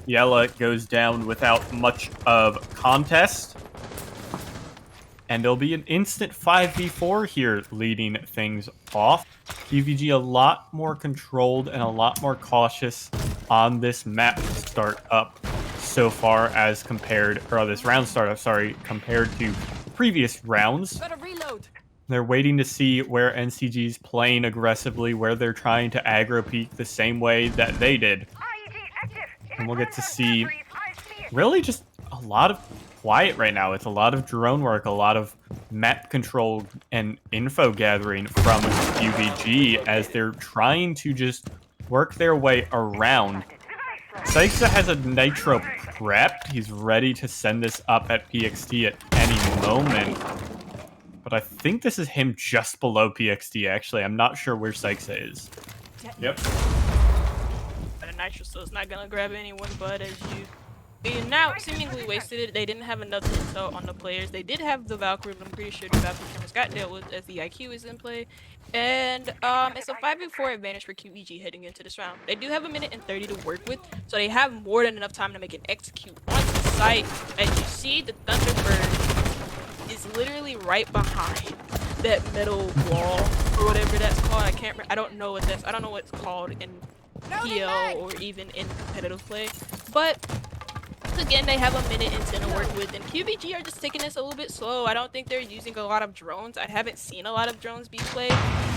Yella goes down without much of contest. And there'll be an instant 5v4 here leading things off. qvG a lot more controlled and a lot more cautious on this map start up so far as compared, or this round startup, sorry, compared to previous rounds. They're waiting to see where NCG's playing aggressively, where they're trying to aggro peek the same way that they did. And we'll get to see really just a lot of quiet right now. It's a lot of drone work, a lot of map control and info gathering from qvG as they're trying to just work their way around. Saixa has a Nitro prepped. He's ready to send this up at PXT at any moment. But I think this is him just below PXT, actually. I'm not sure where Saixa is. Yep. The Nitro Cell is not going to grab anyone, but as you now seemingly wasted it. They didn't have enough intel on the players. They did have the Valkyrie, but I'm pretty sure the Valkyrie cameras got dealt with as the IQ is in play. And it's a 5v4 advantage for qvG heading into this round. They do have 1 minute and 30 to work with, so they have more than enough time to make an execute on the site. As you see, the Thunderbird is literally right behind that metal wall or whatever that's called. I don't know what it's called in PL or even in competitive play. But again, they have 1 minute and 10 to work with, and qvG are just taking this a little bit slow. I don't think they're using a lot of drones. I haven't seen a lot of drones be played,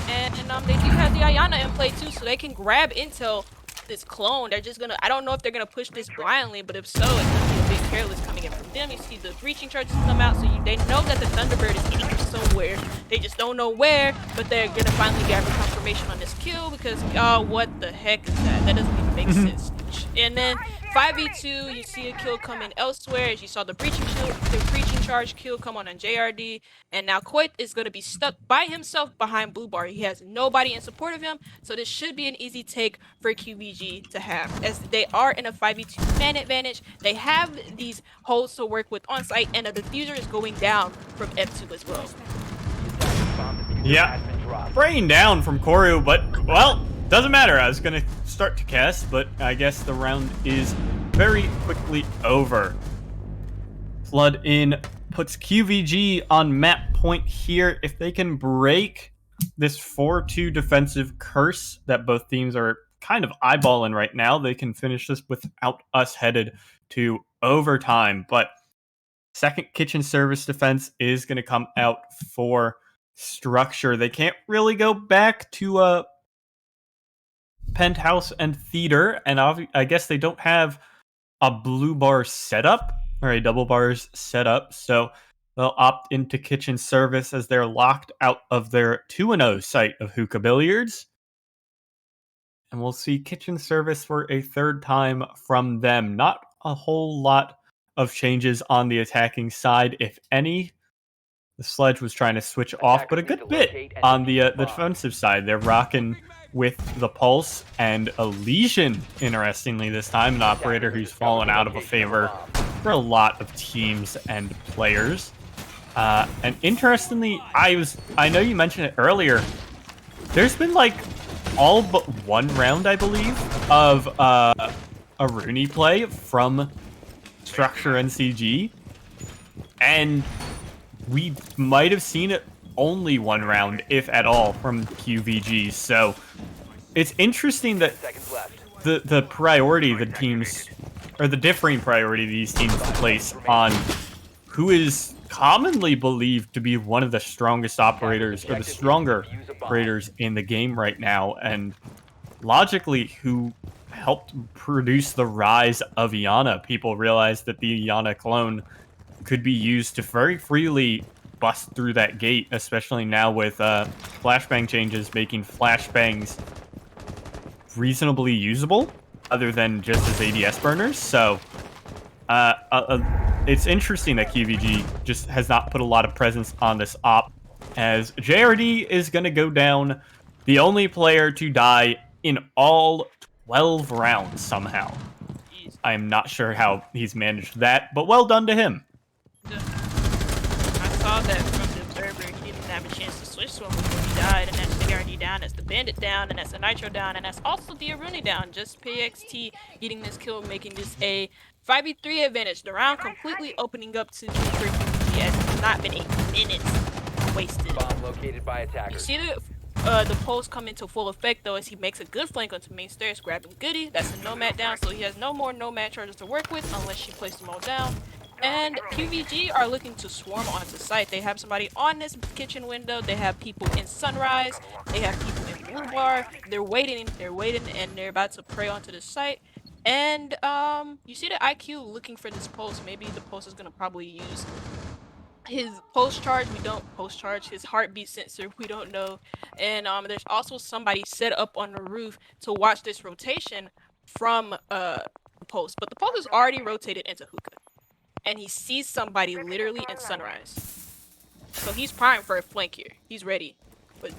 and they do have the Ayana in play too, so they can grab intel this clone. They're just gonna, I don't know if they're gonna push this blindly, but if so, it's gonna be a big careless coming in from them. You see the breaching charges come out, so they know that the Thunderbird is hitting from somewhere. They just don't know where, but they're gonna finally gather confirmation on this kill because, what the heck is that? That doesn't even make sense. And then 5v2, you see a kill coming elsewhere, as you saw the breaching charge kill come on JRD, and now Coit is going to be stuck by himself behind Blue Bar. He has nobody in support of him, so this should be an easy take for qvG to have, as they are in a 5v2 man advantage. They have these holes to work with on site, and a diffuser is going down from F2 as well. Yeah, brain down from Koru, but, well, doesn't matter. I was going to start to cast, but I guess the round is very quickly over. Flood in puts qvG on map point here. If they can break this 4-2 defensive curse that both teams are kind of eyeballing right now, they can finish this without us headed to overtime. But second kitchen service defense is going to come out for Structure. They can't really go back to Penthouse and Theater, and I guess they don't have a blue bar setup or a double bars setup, so they'll opt into kitchen service as they're locked out of their 2-0 site of Hookah Billiards. and we'll see kitchen service for a third time from them. Not a whole lot of changes on the attacking side, if any. The Sledge was trying to switch off, but a good bit on the defensive side. They're rocking with the Pulse and a Legion, interestingly, this time, an operator who's fallen out of favor for a lot of teams and players. And interestingly, I know you mentioned it earlier, there's been like all but one round, I believe, of a Rooney play from Structure NCG, and we might have seen it only one round, if at all, from qvG. So it's interesting that the priority the teams, or the differing priority these teams place on who is commonly believed to be one of the strongest operators, or the stronger operators in the game right now, and logically who helped produce the rise of Iana. People realized that the Iana clone could be used to very freely bust through that gate, especially now with flashbang changes making flashbangs reasonably usable, other than just as ADS burners. So it's interesting that qvG just has not put a lot of presence on this op, as JRD is going to go down, the only player to die in all 12 rounds somehow. I am not sure how he's managed that, but well done to him. I saw that from the observer. He didn't have a chance to switch to him before he died, and that's the JRD down, that's the Bandit down, and that's the Nitro down, and that's also the Aruni down. Just PXT getting this kill, making this a 5v3 advantage. The round completely opening up to for qvG, as it's not been 8 minutes wasted. Bomb located by You attackers. see the pulse come into full effect though, as he makes a good flank onto main stairs, grabbing Goody. That's a Nomad down, so he has no more Nomad charges to work with unless she plays them all down. And qvG are looking to swarm onto site. They have somebody on this kitchen window. They have people in Sunrise. They have people in Blue Bar. They're waiting, and they're about to prey onto the site. And you see the IQ looking for this pulse. Maybe the pulse is gonna probably use his post charge. We don't post charge his heartbeat sensor. We don't know. And there's also somebody set up on the roof to watch this rotation from the post. But the post is already rotated into hookah, and he sees somebody literally in Sunrise. So he's primed for a flank here. He's ready. But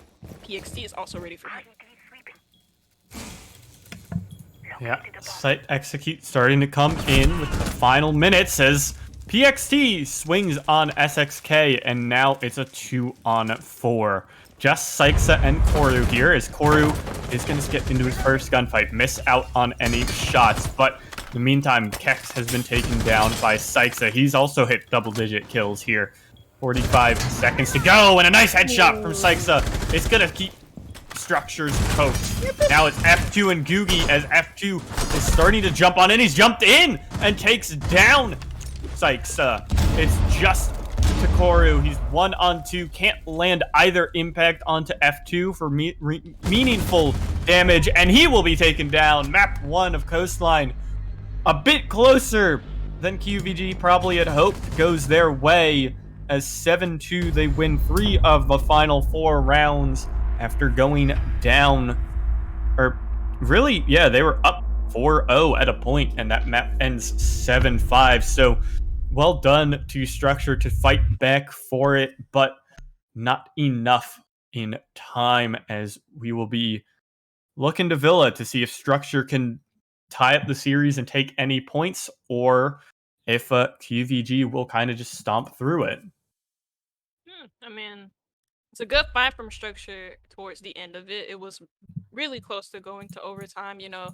PXT is also ready for him. Yeah, site execute starting to come in with the final minutes as PXT swings on SXK, and now it's a 2-on-4. Just Saixa and Koru here, as Koru is going to get into his first gunfight, miss out on any shots, but in the meantime, Kex has been taken down by Saixa. He's also hit double-digit kills here. 45 seconds to go, and a nice headshot from Saixa. It's going to keep Structures coast. Now it's F2 and Googie, as F2 is starting to jump on in. He's jumped in and takes down Saixa. It's just Koru. He's 1-on-2. Can't land either impact onto F2 for meaningful damage, and he will be taken down. Map 1 of Coastline, a bit closer than qvG probably had hoped, goes their way, as 7-2 they win 3 of the final 4 rounds after going down, or really, yeah, they were up 4-0 at a point, and that map ends 7-5. So well done to Structure to fight back for it, but not enough in time, as we will be looking to Villa to see if Structure can tie up the series and take any points, or if qvG will kind of just stomp through it. I mean, it's a good fight from Structure towards the end of it. It was really close to going to overtime, you know.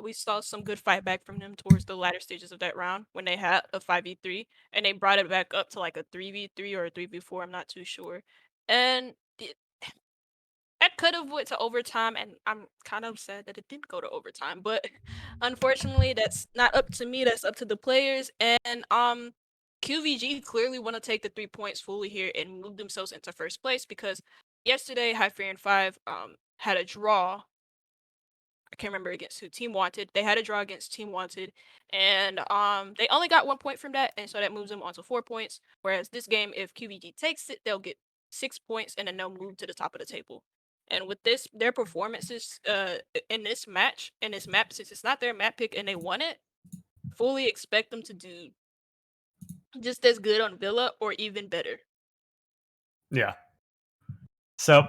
We saw some good fight back from them towards the latter stages of that round when they had a 5v3, and they brought it back up to like a 3v3 or a 3v4, I'm not too sure. And that could have went to overtime, and I'm kind of sad that it didn't go to overtime. But unfortunately, that's not up to me. That's up to the players. And qvG clearly want to take the 3 points fully here and move themselves into first place, because yesterday Hyperion 5 had a draw. I can't remember against who. Team Wanted. They had a draw against Team Wanted, and they only got 1 point from that, and so that moves them onto 4 points. Whereas this game, if qvG takes it, they'll get 6 points, and then they'll move to the top of the table. And with their performances in this match, in this map, since it's not their map pick and they won it, fully expect them to do just as good on Villa or even better. Yeah. So,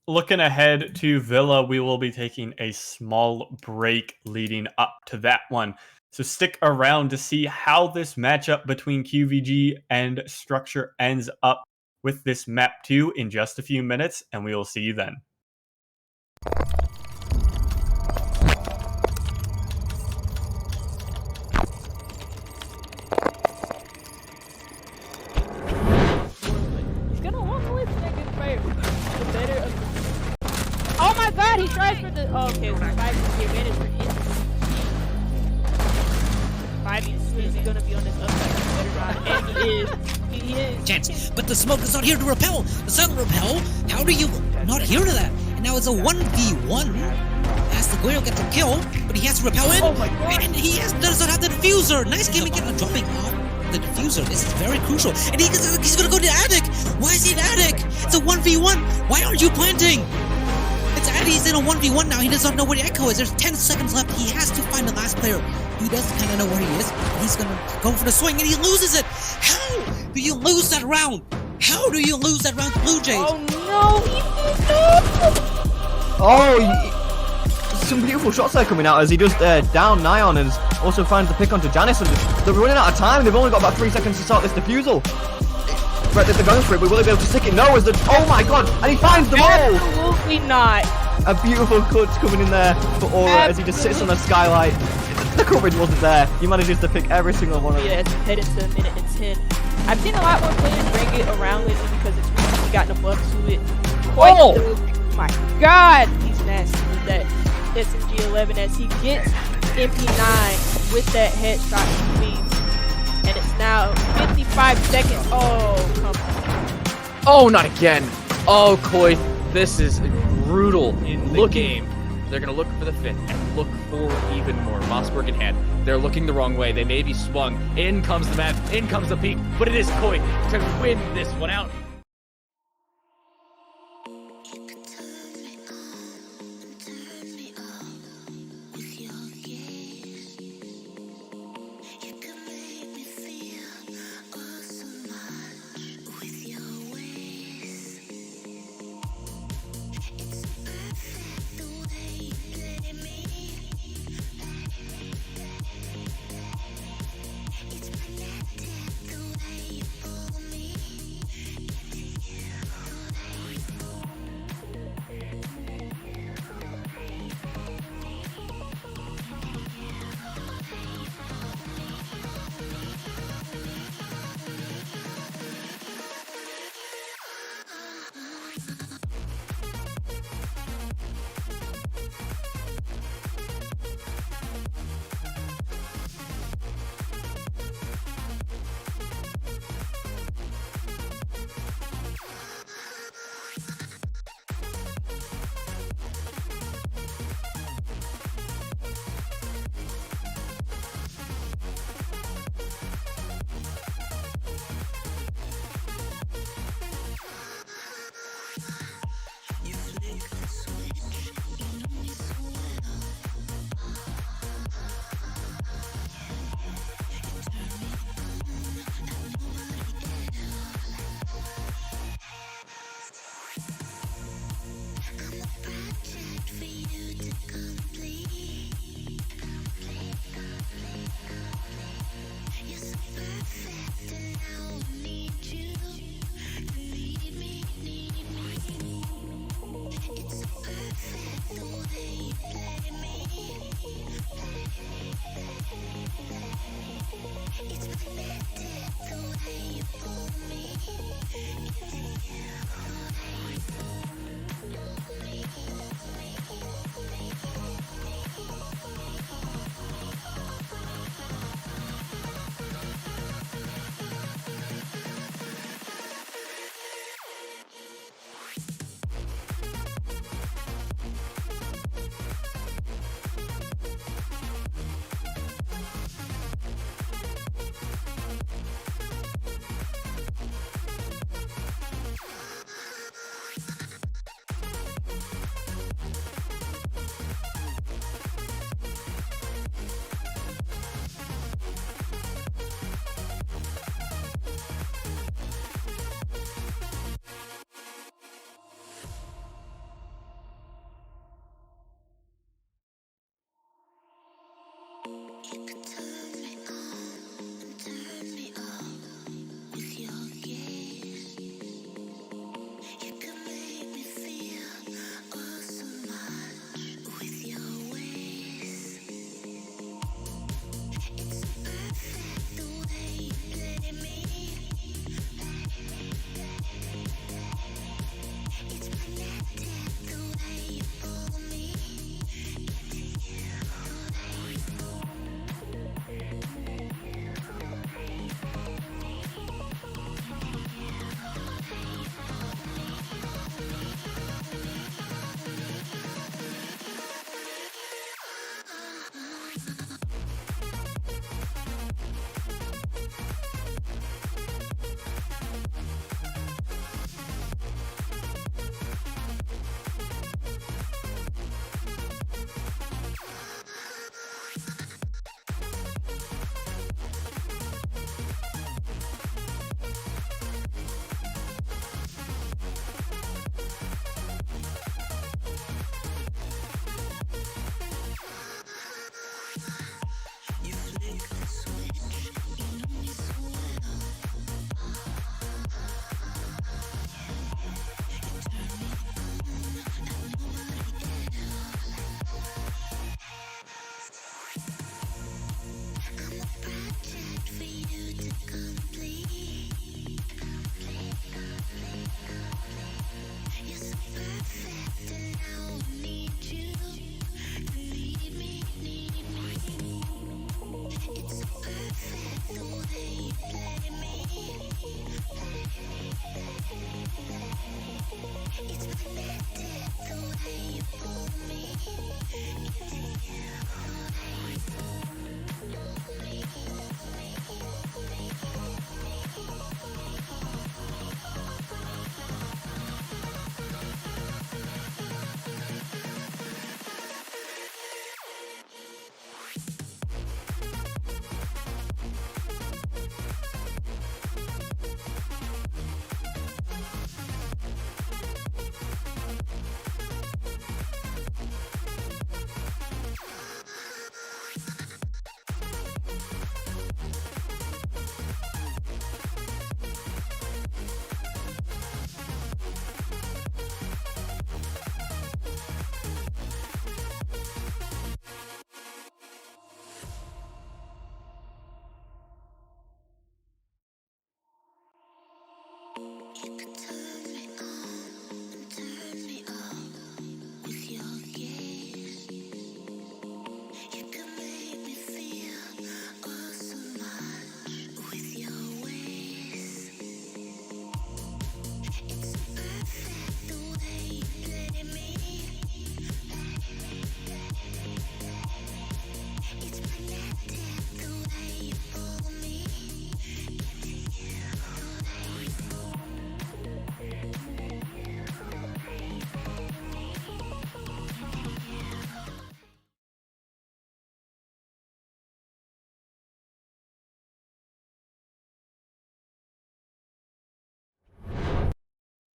looking ahead to Villa, we will be taking a small break leading up to that one. So, stick around to see how this matchup between qvG and Structure ends up with this map 2 in just a few minutes, and we will see you then. Oh my god, he tries for the. Oh, okay, so 5 is the advantage for him. 5 is he gonna be on this upside? And he is. He is. Chance, but the smoke is not here to repel. The sun repel. How do you not hear to that? And now it's a 1v1. As the Guerrero gets a kill, but he has to repel in. Oh my god. And he does not have the diffuser. Nice game again, dropping off the diffuser. This is very crucial. And he's gonna go to attic. Why is he in attic? It's a 1v1. Why aren't you planting? It's Addy, he's in a 1v1 now. He does not know where the Echo is. There's 10 seconds left. He has to find the last player. He does kind of know where he is. He's going to go for the swing, and he loses it. How do you lose that round? How do you lose that round to Blue Jays? Oh no, Oh, some beautiful shots there coming out as he does down Nyon and also finds the pick onto Janice. And they're running out of time. They've only got about 3 seconds to start this defusal. Right, they're going for it, but will they be able to stick it? No, as the... Oh my god! And he finds them all! Absolutely not. A beautiful clutch coming in there for Aura as he just sits on the skylight. The coverage wasn't there. He manages to pick every single one of them. Yeah, it's headed to a minute and 10. I've seen a lot more players bring it around lately because it's recently gotten a buff to it. Oh my god! He's nasty with that SMG 11 as he gets MP9 with that headshot between. And it's now 55 seconds. Oh, come on. Oh, not again. Oh, Koi, this is brutal. In the game, they're going to look for the fifth and look for even more. Mossberg in hand. They're looking the wrong way. They may be swung. In comes the map. In comes the peak. But it is Koi to win this one out.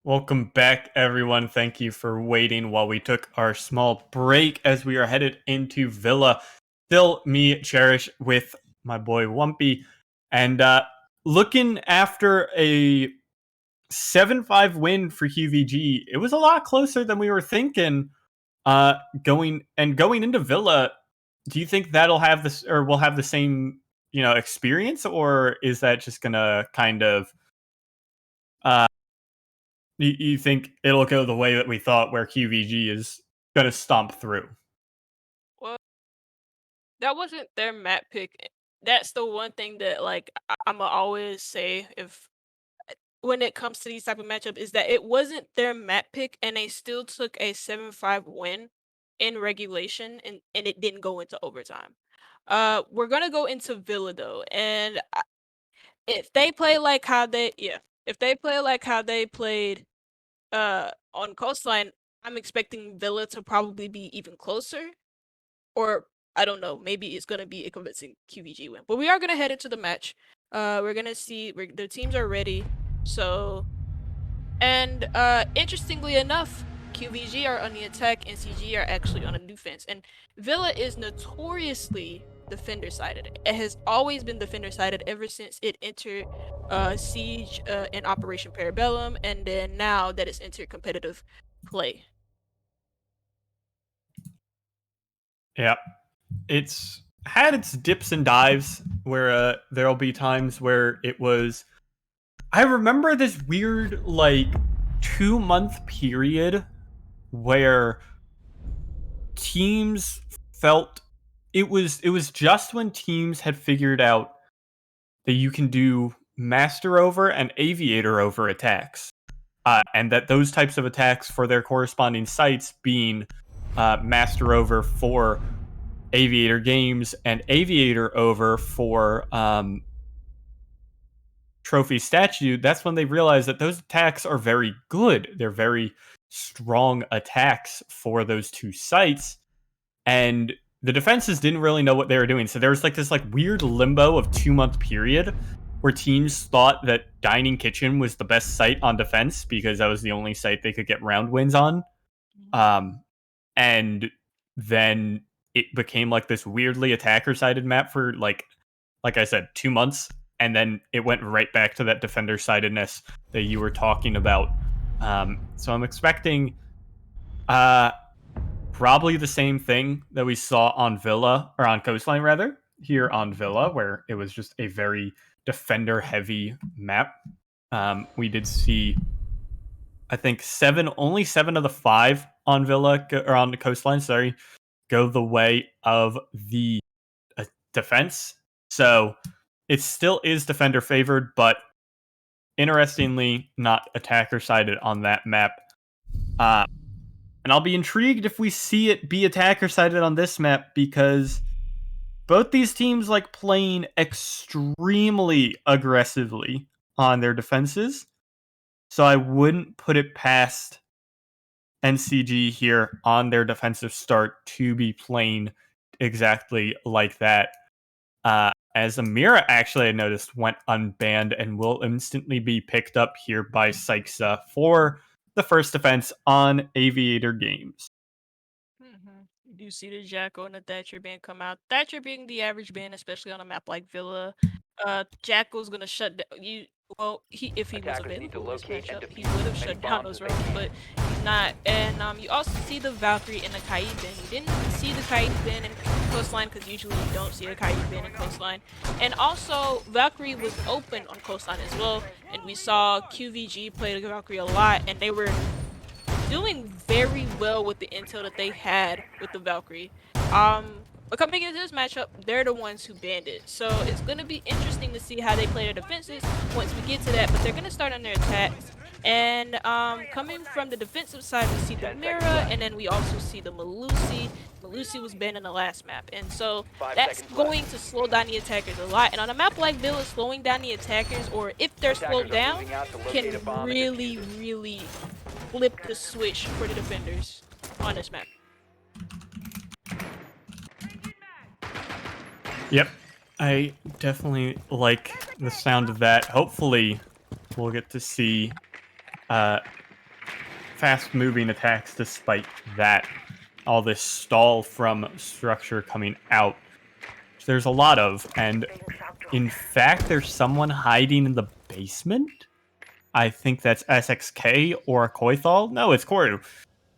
Welcome back, everyone. Thank you for waiting while we took our small break as we are headed into Villa. Still me, Cherish, with my boy Wumpy. And looking after a 7-5 win for qvG, it was a lot closer than we were thinking. Going into Villa, do you think that'll have this, or will have the same, experience, or is that just gonna kind of you think it'll go the way that we thought, where qvG is gonna stomp through? Well, that wasn't their map pick. That's the one thing that like I'ma always say if when it comes to these type of matchup is that it wasn't their map pick and they still took a 7-5 win in regulation and it didn't go into overtime. We're gonna go into Villa though, and if they play like how they if they play like how they played on Coastline, I'm expecting Villa to probably be even closer. Or I don't know, maybe it's gonna be a convincing qvG win. But we are gonna head into the match. We're gonna see the teams are ready. So and interestingly enough, qvG are on the attack, NCG are actually on the defense. And Villa is notoriously defender sided. It has always been defender sided ever since it entered Siege in Operation Parabellum, and then now that it's entered competitive play. Yeah, it's had its dips and dives where there'll be times where it was. I remember this weird, like, 2-month period where teams felt it was just when teams had figured out that you can do master over and aviator over attacks, and that those types of attacks for their corresponding sites being master over for aviator games and aviator over for trophy statue. That's when they realized that those attacks are very good. They're very strong attacks for those two sites, and the defenses didn't really know what they were doing. So there was like this weird limbo of 2-month period where teams thought that Dining Kitchen was the best site on defense because that was the only site they could get round wins on. And then it became like this weirdly attacker-sided map for like I said, 2 months, and then it went right back to that defender-sidedness that you were talking about. So I'm expecting probably the same thing that we saw on Villa, or on Coastline rather, here on Villa, where it was just a very defender-heavy map. We did see, I think, only 7 of the 5 on Villa, or on the Coastline, sorry, go the way of the defense. So it still is defender favored, but interestingly, not attacker sided on that map. And I'll be intrigued if we see it be attacker sided on this map, because both these teams like playing extremely aggressively on their defenses. So I wouldn't put it past NCG here on their defensive start to be playing exactly like that. As Amira, actually, I noticed, went unbanned and will instantly be picked up here by Syxa for the first defense on Aviator Games. You do see the Jackal and the Thatcher ban come out. Thatcher being the average ban, especially on a map like Villa. Jackal's gonna shut down you. Well, if he was Attackers need to available in this locate and matchup, he defuse would have as many shut down bombs those as they roams, can. but he's not. And you also see the Valkyrie and the Kaid ban. You didn't see the Kaid ban in Coastline because usually you don't see a Kaid ban in Coastline. And also, Valkyrie was open on Coastline as well, and we saw qvG play the Valkyrie a lot, and they were doing very well with the intel that they had with the Valkyrie. But coming into this matchup, they're the ones who banned it. So it's going to be interesting to see how they play their defenses once we get to that. But they're going to start on their attacks. And coming from the defensive side, we see the Mira, and then we also see the Malusi. Malusi was banned in the last map. And so that's going to slow down the attackers a lot. And on a map like Villa, slowing down the attackers, or if they're slowed down, can really, really flip the switch for the defenders on this map. Yep, I definitely like the sound of that. Hopefully, we'll get to see fast-moving attacks despite that. All this stall from structure coming out. There's a lot of, and in fact, there's someone hiding in the basement. I think that's SXK or Koithal. No, it's Koru.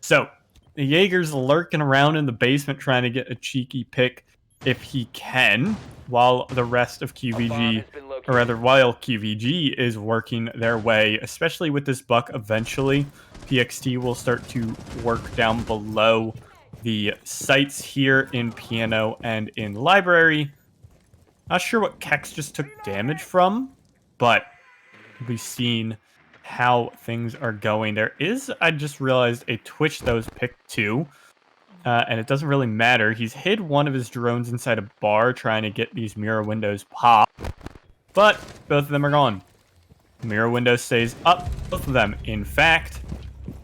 So, the Jaeger's lurking around in the basement trying to get a cheeky pick if he can, while the rest of qvG, or rather, while qvG is working their way, especially with this buck eventually, PXT will start to work down below the sites here in Piano and in Library. Not sure what Kex just took damage from, but we've seen how things are going. There is, I just realized, a Twitch that was picked too, and it doesn't really matter. He's hid one of his drones inside a bar trying to get these mirror windows pop, but both of them are gone. Mirror window stays up, both of them, in fact.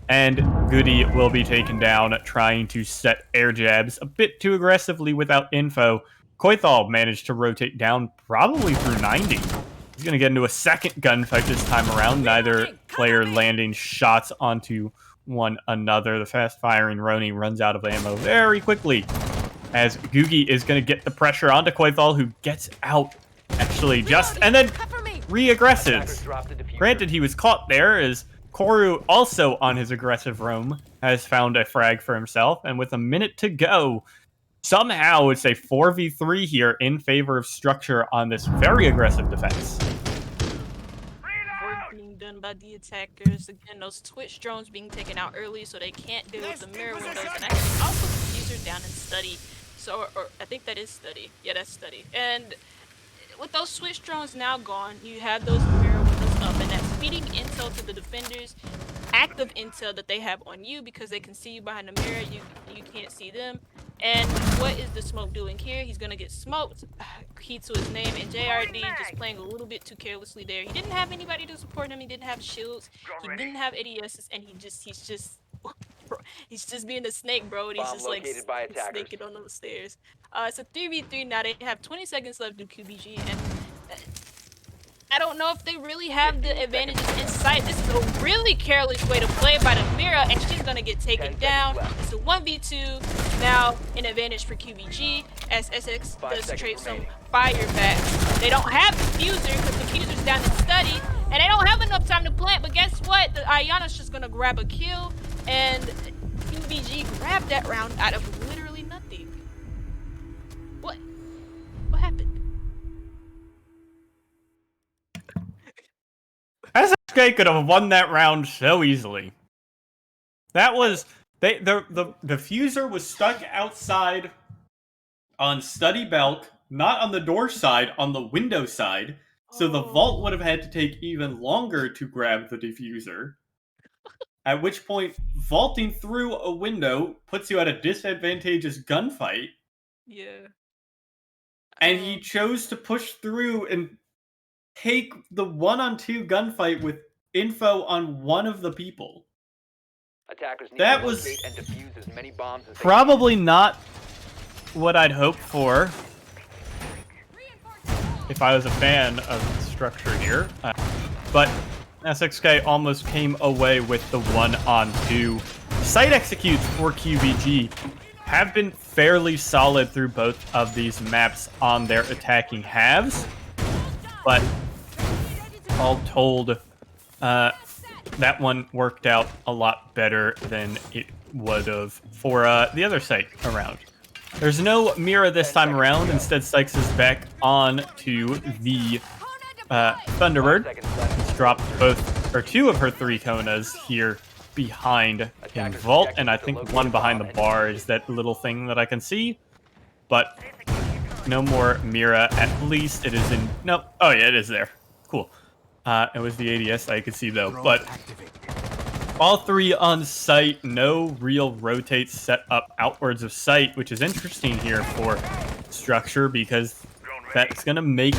And Goody will be taken down, trying to set air jabs a bit too aggressively without info. Koithal managed to rotate down probably through 90. He's going to get into a second gunfight this time around. Neither player landing shots onto one another. The fast-firing Roni runs out of ammo very quickly, as Googie is going to get the pressure onto Koithal, who gets out, actually, just, and then re-aggressives. Granted, he was caught there, as Koru, also on his aggressive roam, has found a frag for himself, and with a minute to go, somehow it's a 4v3 here in favor of Structure on this very aggressive defense. Work being done by the attackers. Again, those Twitch drones being taken out early so they can't deal with the mirror windows, and actually also the user down in Study. So, or I think that is Study. Yeah, that's Study. And with those Switch drones now gone, you have those mirror windows up, and that's feeding intel to the defenders, active intel that they have on you because they can see you behind the mirror, you can't see them. And what is the smoke doing here? He's gonna get smoked. Key to his name, and JRD just playing a little bit too carelessly there. He didn't have anybody to support him. He didn't have shields. He didn't have ADSs, and he's just being a snake, bro. And he's just like snaking on those stairs. It's a 3v3 now. They have 20 seconds left to qvG, and I don't know if they really have the advantages in sight. This is a really careless way to play by the mirror, and she's gonna get taken down. It's a 1v2 now, an advantage for qvG as SX does trade some fire back. They don't have diffuser because diffuser's down in Study, and they don't have enough time to plant. But guess what? The Ayana's just gonna grab a kill, and qvG grabbed that round out of literally nothing. What happened? SXK could have won that round so easily. That was the diffuser was stuck outside on Study Belk, not on the door side, on the window side. So the vault would have had to take even longer to grab the diffuser. At which point, vaulting through a window puts you at a disadvantageous gunfight. Yeah. And he chose to push through and take the 1-on-2 gunfight with info on one of the people. That was probably not what I'd hoped for if I was a fan of Structure here. But SXK almost came away with the 1-on-2. Site executes for qvG have been fairly solid through both of these maps on their attacking halves. But all told, that one worked out a lot better than it would have for the other site around. There's no Mira this time around. Instead, Sykes is back on to the Thunderbird. She's dropped two of her 3 Konas here behind in Vault, and I think one behind the bar is that little thing that I can see. But no more Mira, at least it is in... Nope. Oh, yeah, it is there. Cool. It was the ADS I could see, though. But all 3 on site, no real rotates set up outwards of site, which is interesting here for Structure, because that's going to make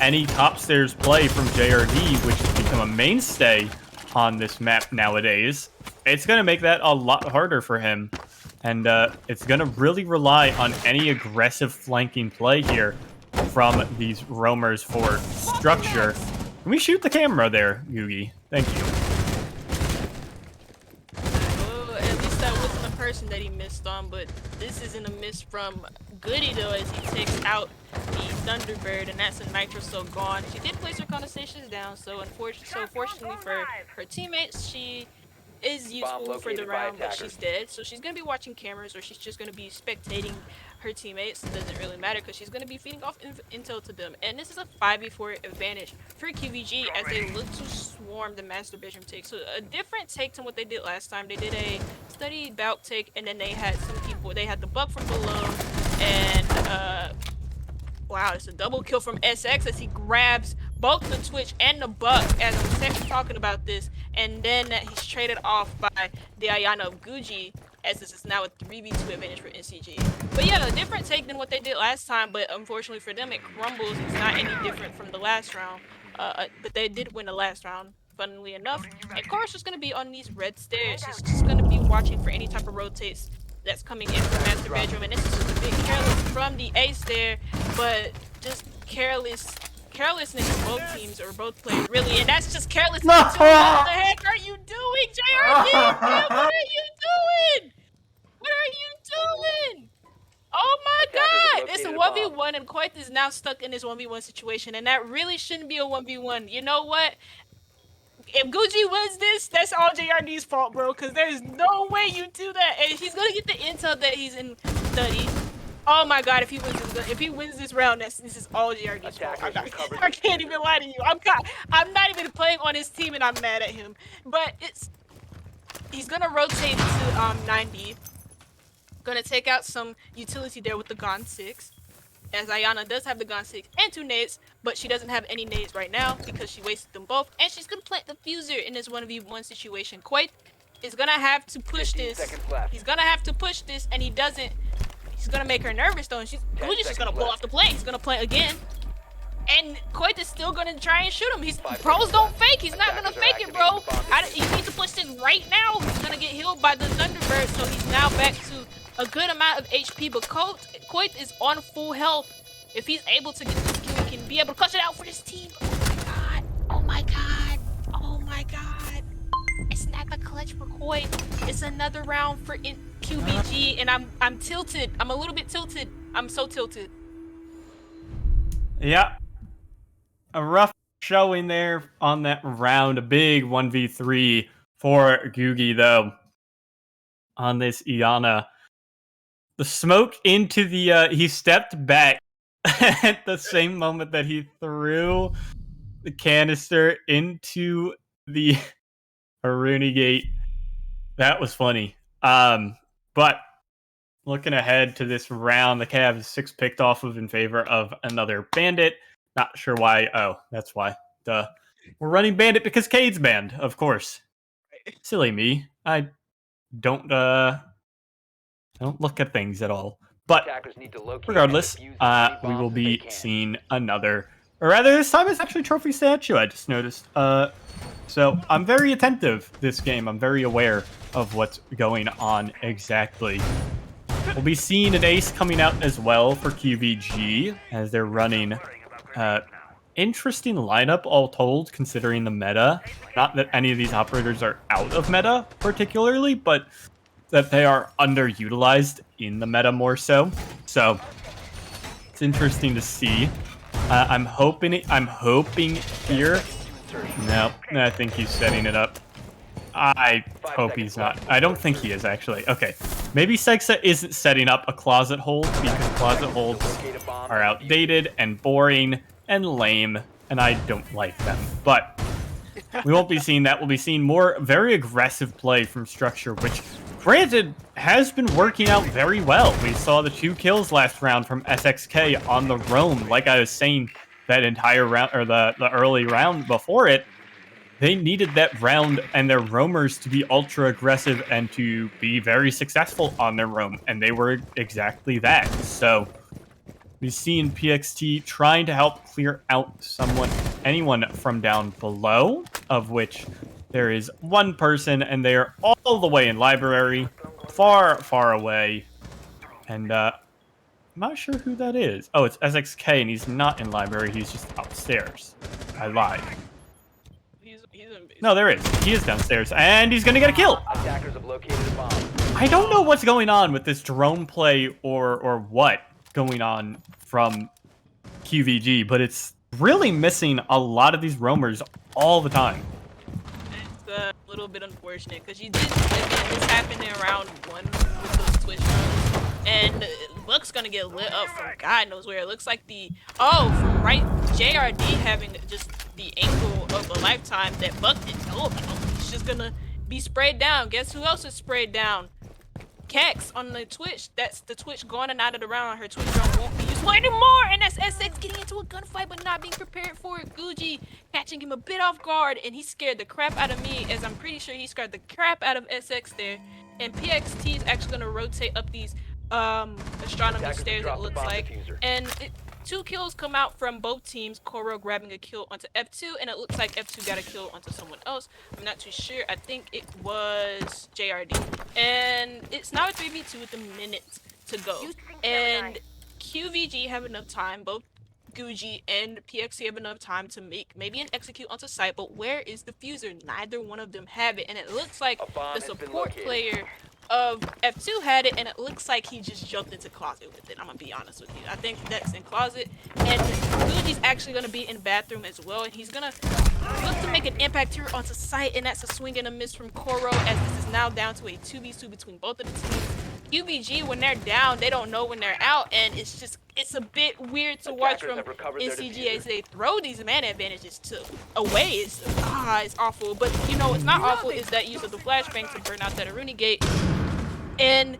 any top stairs play from JRD, which has become a mainstay on this map nowadays. It's going to make that a lot harder for him. And it's going to really rely on any aggressive flanking play here from these roamers for Structure. Can we shoot the camera there, Yugi? Thank you. but this isn't a miss from Goody though, as he takes out the Thunderbird, and that's a Nitro so gone. She did place her conversations down, so fortunately for her teammates, she is useful for the round, but she's dead. So she's gonna be watching cameras, or she's just gonna be spectating her teammates. It doesn't really matter because she's gonna be feeding off intel to them. And this is a 5v4 advantage for qvG as they look to swarm the master bedroom take. So a different take than what they did last time. They did a steady bout take, and then they had some people. They had the bug from below, and wow, it's a double kill from SX as he grabs both the Twitch and the Buck as I'm talking about this, and then he's traded off by the Ayana of Guji, as this is now a 3v2 advantage for NCG. But yeah, a different take than what they did last time, but unfortunately for them it crumbles. It's not any different from the last round, but they did win the last round, funnily enough. And Chorus is going to be on these red stairs. He's just going to be watching for any type of rotates that's coming in from master bedroom, and this is just a bit careless from the ace there, but just carelessness of both teams, or both players really, and that's just carelessness. What the heck are you doing, JRD? What are you doing? What are you doing? Oh my god! It's a 1v1, and Quaith is now stuck in this 1v1 situation, and that really shouldn't be a 1v1. You know what? If Gucci wins this, that's all JRD's fault, bro, because there's no way you do that. And he's gonna get the intel that he's in study. Oh my god, if he wins this round, this is all JRD's fault. I can't even lie to you. I'm not even playing on his team and I'm mad at him. But he's gonna rotate to 90. Gonna take out some utility there with the Gon 6. As Ayana does have the Gon 6 and 2 nades, but she doesn't have any nades right now because she wasted them both. And she's gonna plant the fuser in this 1v1 situation. Quaith is gonna have to push this. He's gonna have to push this, and he doesn't. He's gonna make her nervous though, and Gucci's just gonna blow off the plant. He's gonna plant again. And Quaith is still gonna try and shoot him. Pros don't fake. He's not gonna fake it, bro. You need to push this right now. He's gonna get healed by the Thunderbird, so he's now back to a good amount of HP. But Quaith is on full health. If he's able to get this kill, he can be able to clutch it out for this team. Oh my god. Oh my god. It's not the clutch for Quaith. It's another round for qvG, and I'm tilted. I'm a little bit tilted. I'm so tilted. Yeah. A rough showing there on that round. A big 1v3 for Gugi, though, on this Iana. The smoke into the... he stepped back at the same moment that he threw the canister into the Aruni gate. That was funny. But looking ahead to this round, the Cavs 6 picked off of in favor of another Bandit. Not sure why. Oh, that's why. Duh. We're running Bandit because Cade's banned, of course. Silly me. I don't look at things at all. But regardless, we will be seeing another, or rather this time it's actually Trophy Statue, I just noticed. So I'm very attentive this game. I'm very aware of what's going on exactly. We'll be seeing an ace coming out as well for qvG, as they're running interesting lineup all told, considering the meta. Not that any of these operators are out of meta particularly, but that they are underutilized in the meta more so. So it's interesting to see. I'm hoping here. No, I think he's setting it up. I hope he's not. I don't think he is, actually. Okay. Maybe Sexa isn't setting up a closet hold, because closet holds are outdated and boring and lame, and I don't like them. But we won't be seeing that. We'll be seeing more very aggressive play from Structure, which, granted, has been working out very well. We saw the 2 kills last round from SXK on the roam. Like I was saying, that entire round, or the early round before it, they needed that round and their roamers to be ultra aggressive and to be very successful on their roam, and they were exactly that. So we've seen PXT trying to help clear out anyone from down below, of which there is one person, and they are all the way in library, far away, and I'm not sure who that is. Oh, it's SXK, and he's not in library. He's just upstairs. I lied. No, there is. He is downstairs, and he's gonna get a kill. Attackers have located a bomb. I don't know what's going on with this drone play or what going on from qvG, but it's really missing a lot of these roamers all the time. It's a little bit unfortunate because you did again, this happened in round 1 with those Twitch runs, and Buck's gonna get lit up from God knows where. It looks like from right JRD having just the angle of a lifetime that Buck didn't know about. He's just gonna be sprayed down. Guess who else is sprayed down? Kex on the Twitch. That's the Twitch going and out of the round. Her Twitch drone won't be useful anymore, and that's SX getting into a gunfight but not being prepared for it. qvG catching him a bit off guard, and he scared the crap out of me, as I'm pretty sure he scared the crap out of SX there. And PXT is actually gonna rotate up these astronomy stairs, it looks like, and 2 kills come out from both teams. Koro grabbing a kill onto F2, and it looks like F2 got a kill onto someone else. I'm not too sure. I think it was JRD. And it's now a 3v2 with a minute to go. And qvG have enough time, both qvG and PXT have enough time to make maybe an execute onto site, but where is the fuser? Neither one of them have it, and it looks like the support player of F2 had it, and it looks like he just jumped into closet with it. I'm gonna be honest with you. I think that's in closet, and qvG's actually gonna be in bathroom as well, and he's gonna look to make an impact here onto site, and that's a swing and a miss from Koro, as this is now down to a 2v2 between both of the teams. qvG, when they're down, they don't know when they're out, and it's a bit weird to watch from NCG as they throw these man advantages away. It's awful, but you know what's not awful is that use of the flashbang to burn out that Aruni gate. And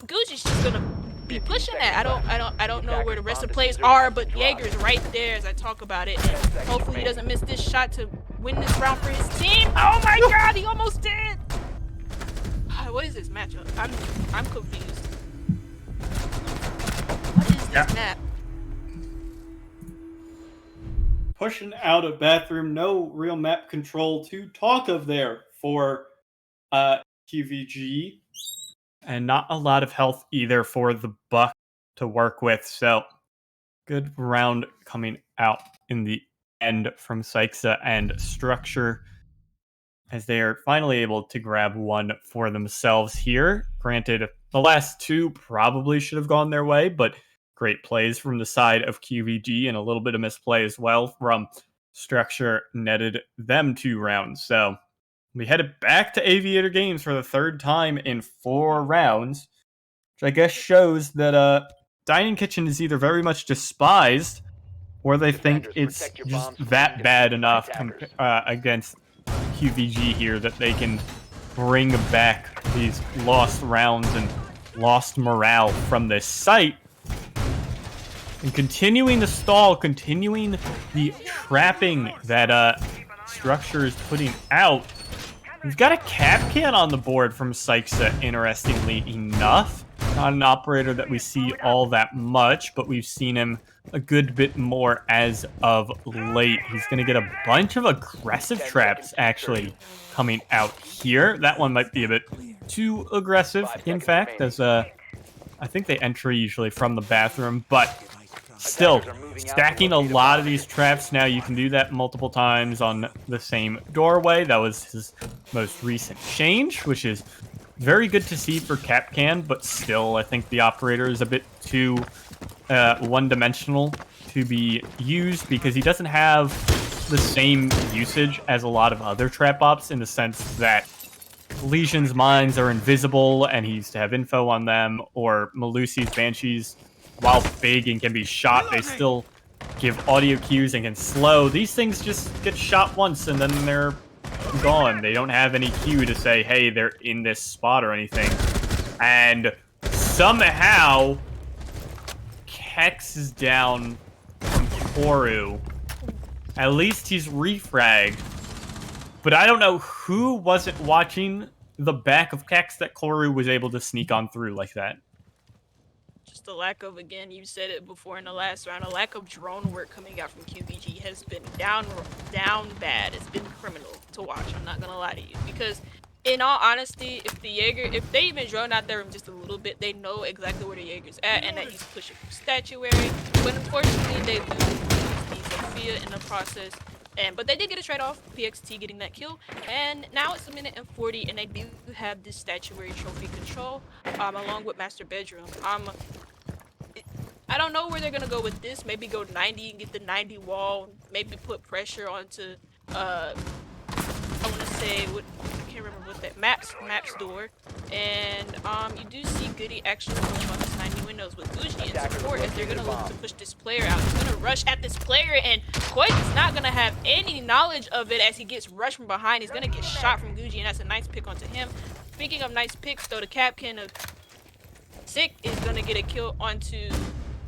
qvG's just gonna be pushing that. I don't know where the rest of the plays are, but Jaeger's right there as I talk about it. And hopefully he doesn't miss this shot to win this round for his team. Oh my God, he almost did. What is this matchup? I'm confused. What is this map? Pushing out of bathroom, no real map control to talk of there for qvG. And not a lot of health either for the Buck to work with. So, good round coming out in the end from Sykesa and Structure, as they are finally able to grab one for themselves here. Granted, the last 2 probably should have gone their way, but great plays from the side of qvG, and a little bit of misplay as well from Structure netted them 2 rounds. So, we headed back to Aviator Games for the 3rd time in 4 rounds, which I guess shows that Dining Kitchen is either very much despised, or they think it's just that bad enough against qvG here that they can bring back these lost rounds and lost morale from this site. And continuing the stall, continuing the trapping that Structure is putting out. We've got a cap can on the board from Sykesa, interestingly enough. Not an operator that we see all that much, but we've seen him a good bit more as of late. He's going to get a bunch of aggressive traps, actually, coming out here. That one might be a bit too aggressive, in fact, as I think they enter usually from the bathroom, but still, stacking a lot of these traps now. You can do that multiple times on the same doorway. That was his most recent change, which is very good to see for Capcan, but still, I think the operator is a bit too one-dimensional to be used, because he doesn't have the same usage as a lot of other trap ops, in the sense that Legion's mines are invisible and he used to have info on them, or Malusi's Banshees, while big and can be shot, they still give audio cues and can slow. These things just get shot once and then they're gone. They don't have any cue to say, hey, they're in this spot or anything. And somehow, Kex is down from Koru. At least he's refragged. But I don't know who wasn't watching the back of Kex that Koru was able to sneak on through like that. The lack of, again, you said it before in the last round, a lack of drone work coming out from qvG has been down bad. It's been criminal to watch, I'm not gonna lie to you, because in all honesty, if they even drone out there just a little bit, they know exactly where the Jaeger's at, and that he's pushing through statuary. But unfortunately, they lose the Sophia in the process. But they did get a trade off, PXT getting that kill, and now it's 1:40, and they do have this statuary trophy control, along with Master Bedroom. I don't know where they're gonna go with this. Maybe go 90 and get the 90 wall. Maybe put pressure onto I want to say what I can't remember what that maps door, and you do see Goody actually push on this 90 windows with qvG in support as they're gonna look to push this player out. He's gonna rush at this player, and Koik is not gonna have any knowledge of it as he gets rushed from behind. He's gonna get shot from qvG, and that's a nice pick onto him. Speaking of nice picks, though, the capkin of Sick is gonna get a kill onto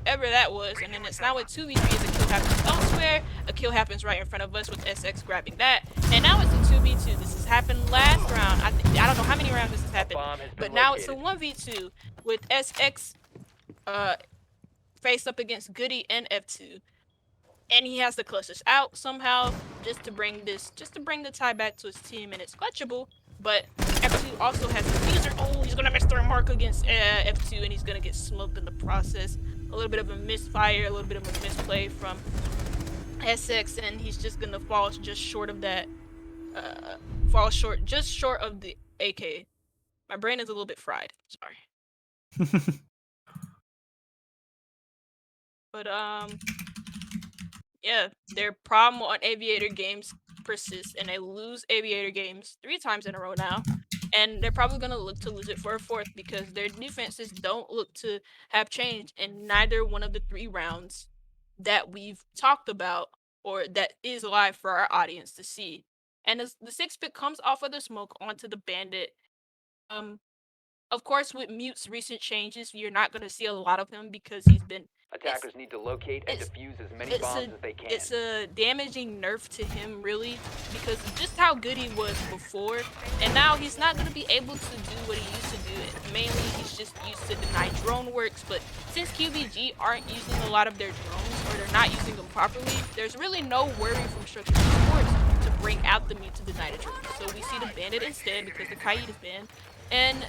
whoever that was, and then it's now a 2v3 as a kill happens elsewhere. A kill happens right in front of us with SX grabbing that, and now it's a 2v2. This has happened last round. I don't know how many rounds this has happened, but now it's a 1v2 with SX faced up against Goody and F2, and he has to clutch this out somehow just to bring the tie back to his team, and it's clutchable. But F2 also has the user. Oh, he's gonna miss the mark against F2, and he's gonna get smoked in the process. A little bit of a misfire, a little bit of a misplay from SX, and he's just gonna fall just short of that. Just short of the AK. My brain is a little bit fried. Sorry. But yeah, their problem on Aviator games persists, and they lose Aviator games 3 times in a row now. And they're probably going to look to lose it for a 4th because their defenses don't look to have changed in neither one of the 3 rounds that we've talked about or that is live for our audience to see. And the 6th pick comes off of the smoke onto the Bandit. Of course, with Mute's recent changes, you're not going to see a lot of him because he's been... Attackers need to locate and defuse as many bombs as they can. It's a damaging nerf to him, really, because of just how good he was before, and now he's not going to be able to do what he used to do. Mainly, he's just used to deny drone works, but since qvG aren't using a lot of their drones, or they're not using them properly, there's really no worry from Structured Esports to bring out the Mute to deny the drones. So we see the Bandit instead because the Kaid is banned, and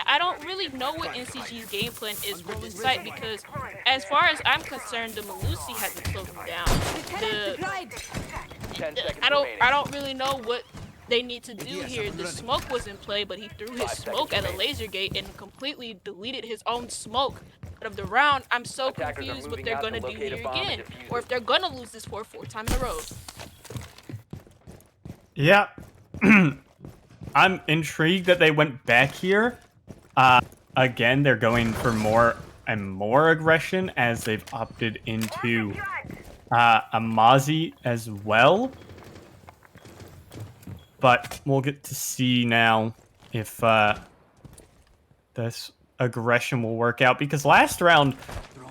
I don't really know what NCG's game plan is for this site because, as far as I'm concerned, the Malusi hasn't slowed them down. I don't really know what they need to do here. The smoke was in play, but he threw his smoke at a laser gate and completely deleted his own smoke out of the round. I'm so confused what they're gonna do here again, or if they're gonna lose this for a 4th time in a row. Yeah. I'm intrigued that they went back here. Again, they're going for more and more aggression as they've opted into a Mozzie as well. But we'll get to see now if this aggression will work out, because last round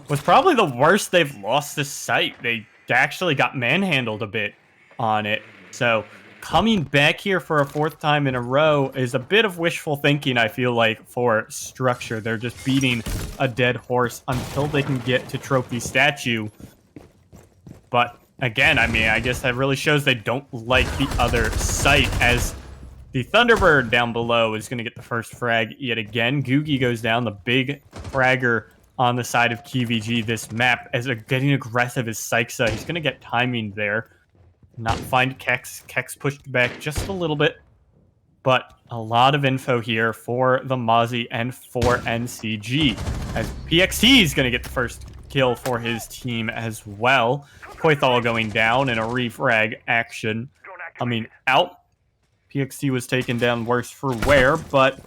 was probably the worst they've lost this site. They actually got manhandled a bit on it. So coming back here for a 4th time in a row is a bit of wishful thinking, I feel like, for Structure. They're just beating a dead horse until they can get to Trophy Statue. But again, I mean, I guess that really shows they don't like the other site, as the Thunderbird down below is going to get the first frag yet again. qvG goes down, the big fragger on the side of qvG this map, as they're getting aggressive as Syxa. He's going to get timing there. Not find Kex. Kex pushed back just a little bit, but a lot of info here for the Mozzie and for NCG, as PXT is going to get the first kill for his team as well. Koithal going down in a refrag action coming out. PXT was taken down worse for wear, but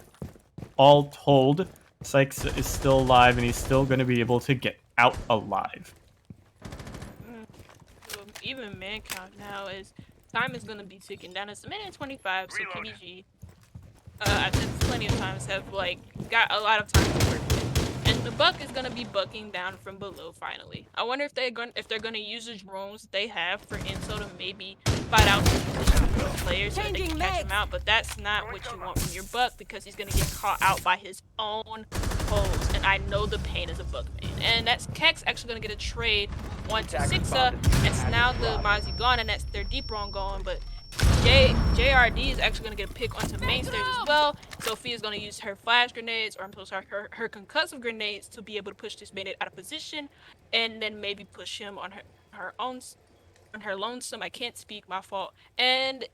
all told, Sykes is still alive, and he's still going to be able to get out alive. Even man count now is time is gonna be ticking down. It's a minute and 25, so qvG I've said plenty of times have got a lot of time to work with. And the buck is gonna be bucking down from below finally. I wonder if they're gonna use the drones they have for intel to maybe fight out the players so they can catch him out, but that's not what you want from your buck, because he's gonna get caught out by his own holes, and I know the pain as a buck man. And that's Kex actually gonna get a trade onto Syxa. It's now the Mozzie gone, and that's their deep wrong going, but JRD is actually gonna get a pick onto main stairs as well. Sophia's gonna use her flash grenades, or I'm so sorry, her concussive grenades to be able to push this bandit out of position, and then maybe push him on her own on her lonesome. I can't speak, my fault. And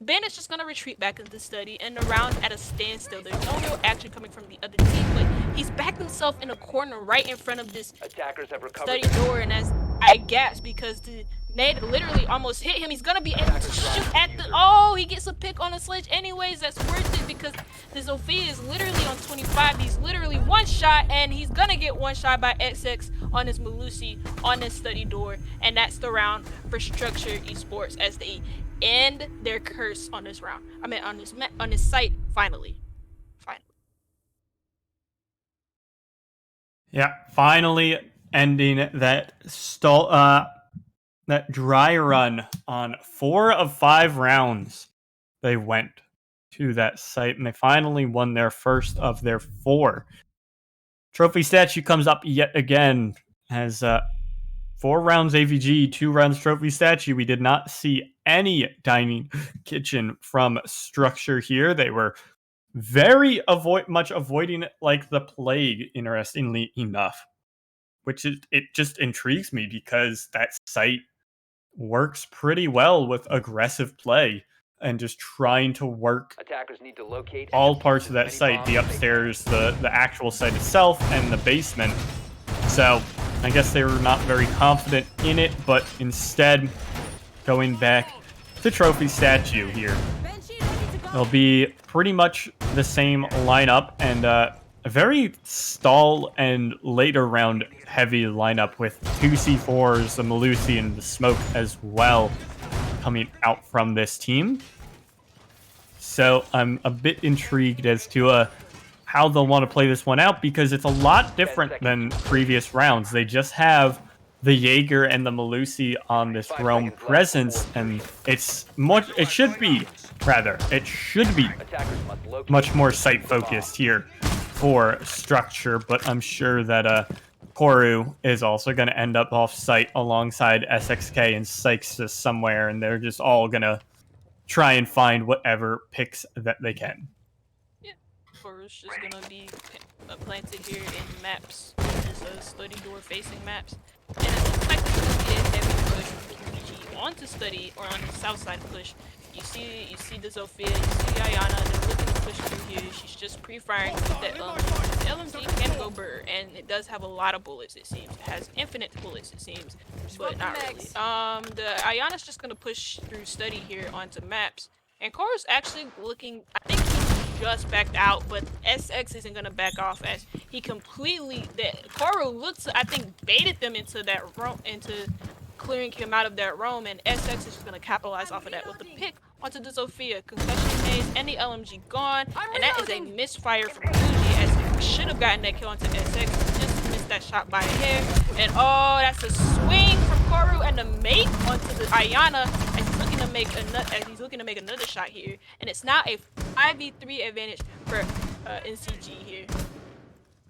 Bandit's just gonna retreat back into study, and the round at a standstill. There's no real action coming from the other team, but he's backed himself in a corner right in front of this Attackers have recovered. study door, and as I gasp because the nade literally almost hit him, he's gonna be able to shoot at the. Oh, he gets a pick on a sledge. Anyways, that's worth it because the Zofia is literally on 25. He's literally one shot, and he's gonna get one shot by XX on his Malusi on this study door, and that's the round for Structure Esports as they end their curse on this round. I mean, on this site finally. Yeah, finally ending that that dry run on 4 of 5 rounds. They went to that site and they finally won their first of their 4. Trophy statue comes up yet again as 4 rounds AVG, 2 rounds trophy statue. We did not see any dining kitchen from Structure here. They were very much avoiding it like the plague, interestingly enough. Which it just intrigues me because that site works pretty well with aggressive play and just trying to work Attackers need to locate all and parts of defuse that as site, many the bombs as they upstairs, the actual site itself, and the basement. So I guess they were not very confident in it, but instead going back to trophy statue here. It'll be pretty much the same lineup and a very stall and later round heavy lineup with 2 C4s, the Malusi, and the smoke as well coming out from this team. So I'm a bit intrigued as to how they'll want to play this one out because it's a lot different than previous rounds. They just have the Jaeger and the Malusi on this roam presence, and it should be Attackers must locate much more and defuse site the focused bomb. here for Structure, but I'm sure that Koru is also going to end up off site alongside SXK and Sykes just somewhere, and they're just all going to try and find whatever picks that they can. Koru's just gonna be planted here in maps. There's study door facing maps. And it looks like there's gonna be a heavy push from qvG onto study or on the south side push. You see the Zofia, you see Ayana, they're looking to push through here. She's just pre-firing with that LMG. The LMG can go burr, and it does have a lot of bullets, it seems. It has infinite bullets, it seems, but not really. The Ayana's just gonna push through study here onto maps. And Koru's actually looking, I think he just backed out, but SX isn't gonna back off as he completely, Koru looks, I think, baited them into that roam, into clearing him out of that roam, and SX is just gonna capitalize off of that with the pick onto the Zofia. Concussion maze and the LMG gone, and that is a misfire from qvG as he should have gotten that kill onto SX, just missed that shot by a hair. And oh, that's a swing from Koru and the mate onto the Ayana as he's looking to make another shot here, and it's now a 5v3 advantage for NCG here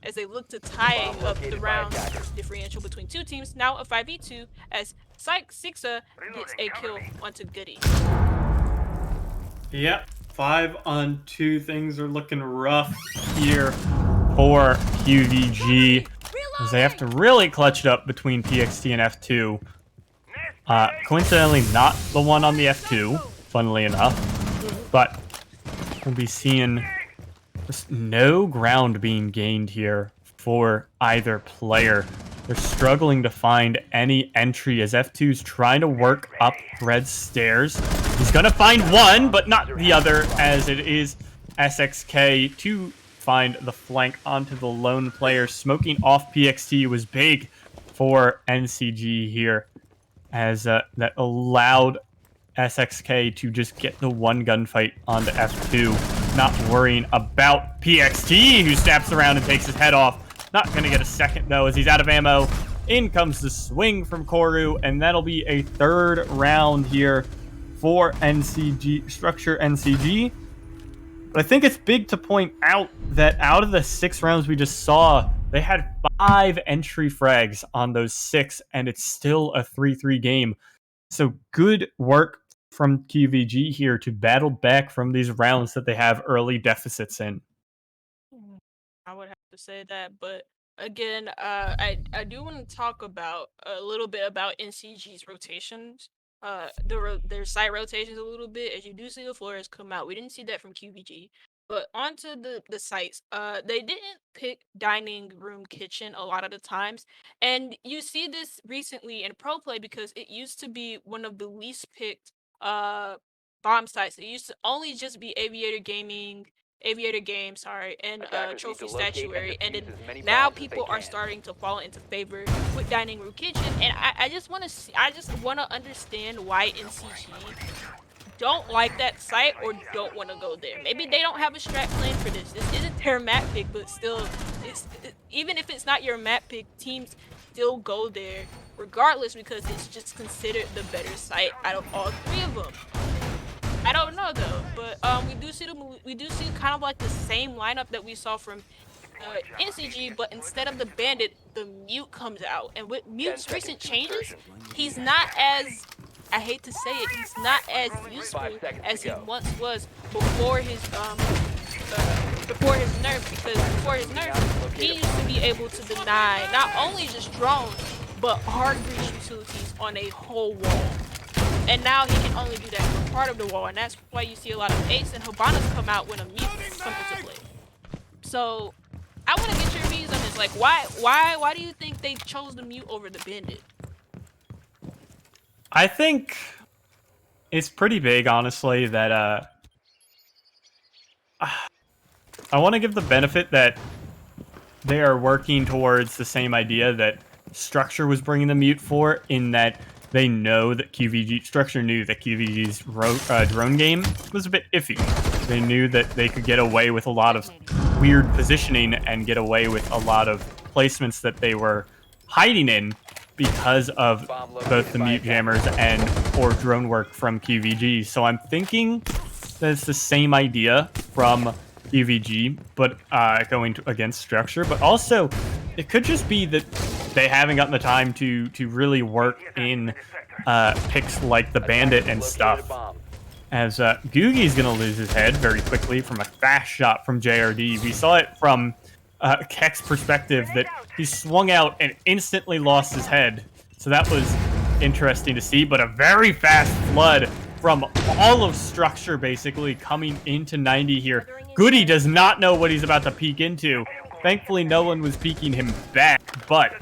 as they look to tie up the round differential between 2 teams. Now a 5v2 as Sixa gets a kill onto Goody. Yep, 5-on-2. Things are looking rough here for qvG as they have to really clutch it up between PXT and F2. Coincidentally, not the one on the F2, funnily enough, but we'll be seeing just no ground being gained here for either player. They're struggling to find any entry as F2's trying to work up Red's stairs. He's gonna find one, but not the other, as it is SXK to find the flank onto the lone player. Smoking off PXT was big for NCG here, as that allowed SXK to just get the one gunfight onto F2, not worrying about PXT, who snaps around and takes his head off. Not going to get a second, though, as he's out of ammo. In comes the swing from Koru, and that'll be a 3rd round here for NCG, Structure NCG. But I think it's big to point out that out of the 6 rounds we just saw, they had 5 entry frags on those 6, and it's still a 3-3 game. So good work from qvG here to battle back from these rounds that they have early deficits in. I would have to say that, but again, I do want to talk about a little bit about NCG's rotations. their site rotations a little bit, as you do see the floors come out. We didn't see that from qvG. But onto the sites, they didn't pick dining room kitchen a lot of the times, and you see this recently in pro play because it used to be one of the least picked uh bomb sites. It used to only just be Aviator Game, sorry, and Attackers need Trophy to locate and Statuary, and then defuse as many now bombs as they people are can. starting to fall into favor with dining room kitchen, and I just want to see, I just want to understand why NCG don't like that site or don't want to go there. Maybe they don't have a strat plan for this. This isn't their map pick, but still, even if it's not your map pick, teams still go there regardless because it's just considered the better site out of all three of them. I don't know though, but we do see kind of like the same lineup that we saw from NCG, but instead of the bandit, the mute comes out, and with mute's recent changes, he's not as, I hate to say it, he's not as useful 5 seconds as to he go. once was before his nerf, because before his nerf, he used to be able to deny not only just drones, but hard breach utilities on a whole wall. And now he can only do that for part of the wall, and that's why you see a lot of Ace and Habanas come out when a mute comes into play. So I want to get your views on this. Like, why do you think they chose the mute over the bandit? I think it's pretty big, honestly, that I want to give the benefit that they are working towards the same idea that Structure was bringing the mute for, in that they know that Structure knew that qvG's drone game was a bit iffy. They knew that they could get away with a lot of weird positioning and get away with a lot of placements that they were hiding in because of both the mute jammers and or drone work from qvG. So I'm thinking that it's the same idea from qvG, but going against Structure. But also, it could just be that they haven't gotten the time to really work in picks like the Bandit and stuff. As Gugi's going to lose his head very quickly from a fast shot from JRD. We saw it from Kek's perspective that he swung out and instantly lost his head. So that was interesting to see, but a very fast flood from all of Structure basically coming into 90 here. Goody does not know what he's about to peek into. Thankfully, no one was peeking him back, but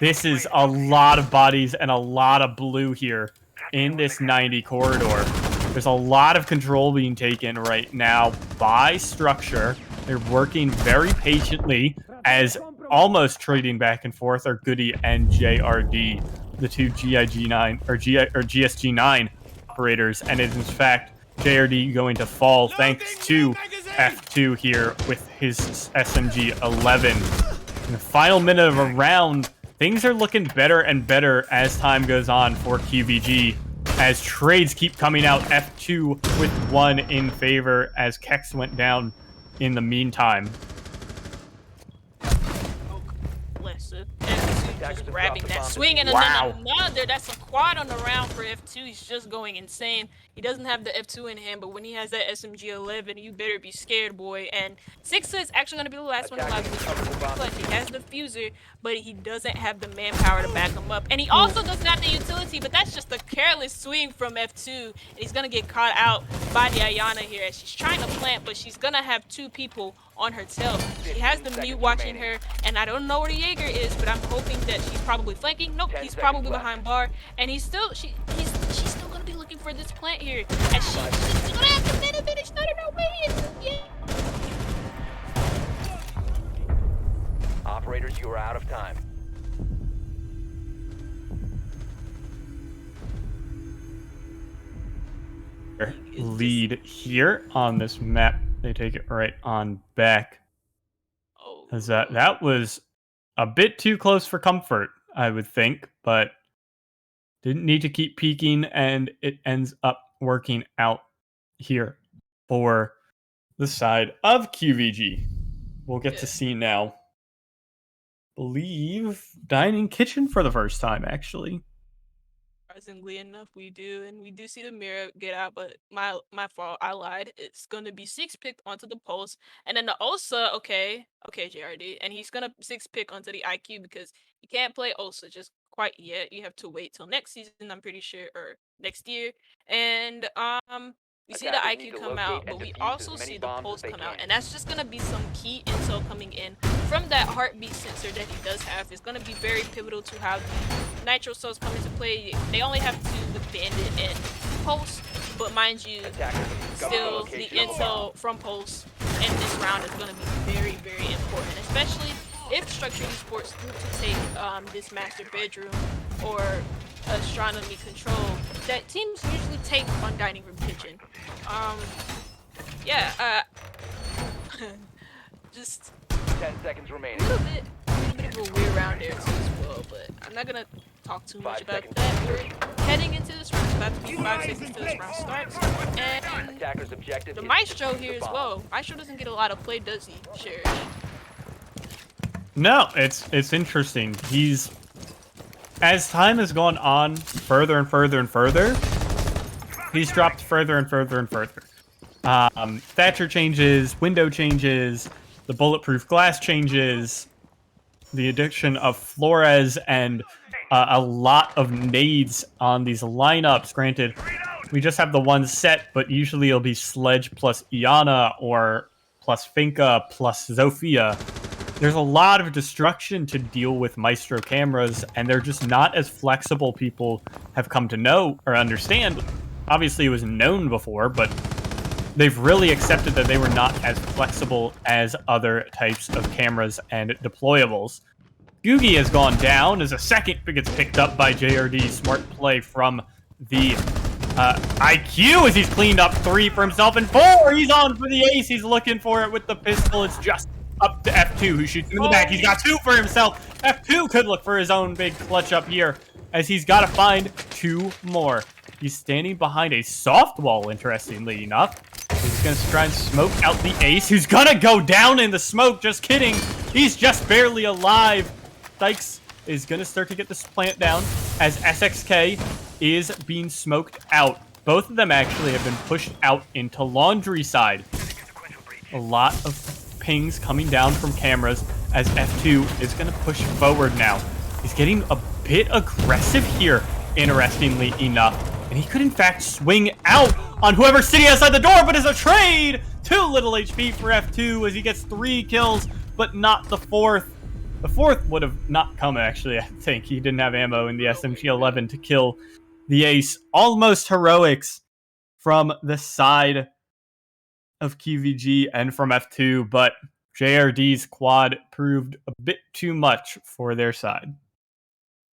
this is a lot of bodies and a lot of blue here in this 90 corridor. There's a lot of control being taken right now by Structure. They're working very patiently as almost trading back and forth are Goody and JRD, the two GIG9 or GSG9 operators, and it is in fact JRD going to fall thanks to F2 here with his SMG 11. In the final minute of a round, things are looking better and better as time goes on for qvG, as trades keep coming out. F2 with one in favor as Kex went down in the meantime. Just grabbing that swing, and Wow. then another. That's a quad on the round for F2. He's just going insane. He doesn't have the F2 in hand, but when he has that SMG 11, you better be scared, boy. And Sixa is actually going to be the last one alive. He has the fuser, but he doesn't have the manpower to back him up. And he also doesn't have the utility, but that's just a careless swing from F2. And he's going to get caught out by the Ayana here as she's trying to plant, but she's going to have two people on her tail. She has the mute watching her, and I don't know where the Jaeger is, but I'm hoping that she's probably flanking. Nope, he's probably behind bar, and she's still gonna be looking for this plant here, and she's gonna have to finish not in her way. Operators, you are out of time. Lead here on this map. They take it right on back. As that was a bit too close for comfort, I would think, but didn't need to keep peeking, and it ends up working out here for the side of qvG. We'll get to see now. Believe dining kitchen for the first time, actually. Surprisingly enough, we do, and we do see the mirror get out, but my fault, I lied. It's gonna be 6 picked onto the pulse, and then the Osa, okay, JRD, and he's gonna 6 pick onto the IQ because you can't play Osa just quite yet. You have to wait till next season, I'm pretty sure, or next year. And we see the Attackers need IQ to come locate out, and but we defuse also as many see the bombs as pulse they come out, can. and that's just gonna be some key intel coming in from that heartbeat sensor that he does have. It's gonna be very pivotal to how the nitro cells come into play. They only have to do the bandit and pulse, but mind you, Attackers have discovered still the location of a bomb. intel from pulse in this round is going to be very, very important, especially if Structured Esports need to take this master bedroom or astronomy control that teams usually take on dining room kitchen. Yeah, just 10 seconds a remaining. little bit of a weird round there too as well, but I'm not gonna talk too much 5 about seconds that. to We're insertion. heading into this round. It's about to be 5 seconds till this round starts, and Attackers' objective the is to Maestro defuse here the as bomb. well. Maestro doesn't get a lot of play, does he? Sure. No, it's interesting. He's as time has gone on further and further and further, he's dropped further and further and further. Thatcher changes, window changes, the bulletproof glass changes, the addition of Flores, and a lot of nades on these lineups. Granted, we just have the one set, but usually it'll be Sledge plus Iana or plus Finka plus Zofia. There's a lot of destruction to deal with Maestro cameras, and they're just not as flexible people have come to know or understand. Obviously, it was known before, but they've really accepted that they were not as flexible as other types of cameras and deployables. qvG has gone down as a second gets picked up by JRD. Smart play from the IQ as he's cleaned up 3 for himself, and 4, he's on for the ace. He's looking for it with the pistol. It's just up to F2, who shoots him in the back. He's got 2 for himself. F2 could look for his own big clutch up here, as he's got to find 2 more. He's standing behind a soft wall, interestingly enough. He's going to try and smoke out the ace, who's going to go down in the smoke. Just kidding. He's just barely alive. Dykes is going to start to get this plant down as SXK is being smoked out. Both of them actually have been pushed out into laundry side. A lot of pings coming down from cameras as F2 is going to push forward now. He's getting a bit aggressive here, interestingly enough. And he could, in fact, swing out on whoever's sitting outside the door, but it's a trade! 2 little HP for F2 as he gets 3 kills, but not the 4th. The 4th would have not come, actually, I think. He didn't have ammo in the SMG-11 to kill the ace. Almost heroics from the side of qvG and from F2, but JRD's quad proved a bit too much for their side.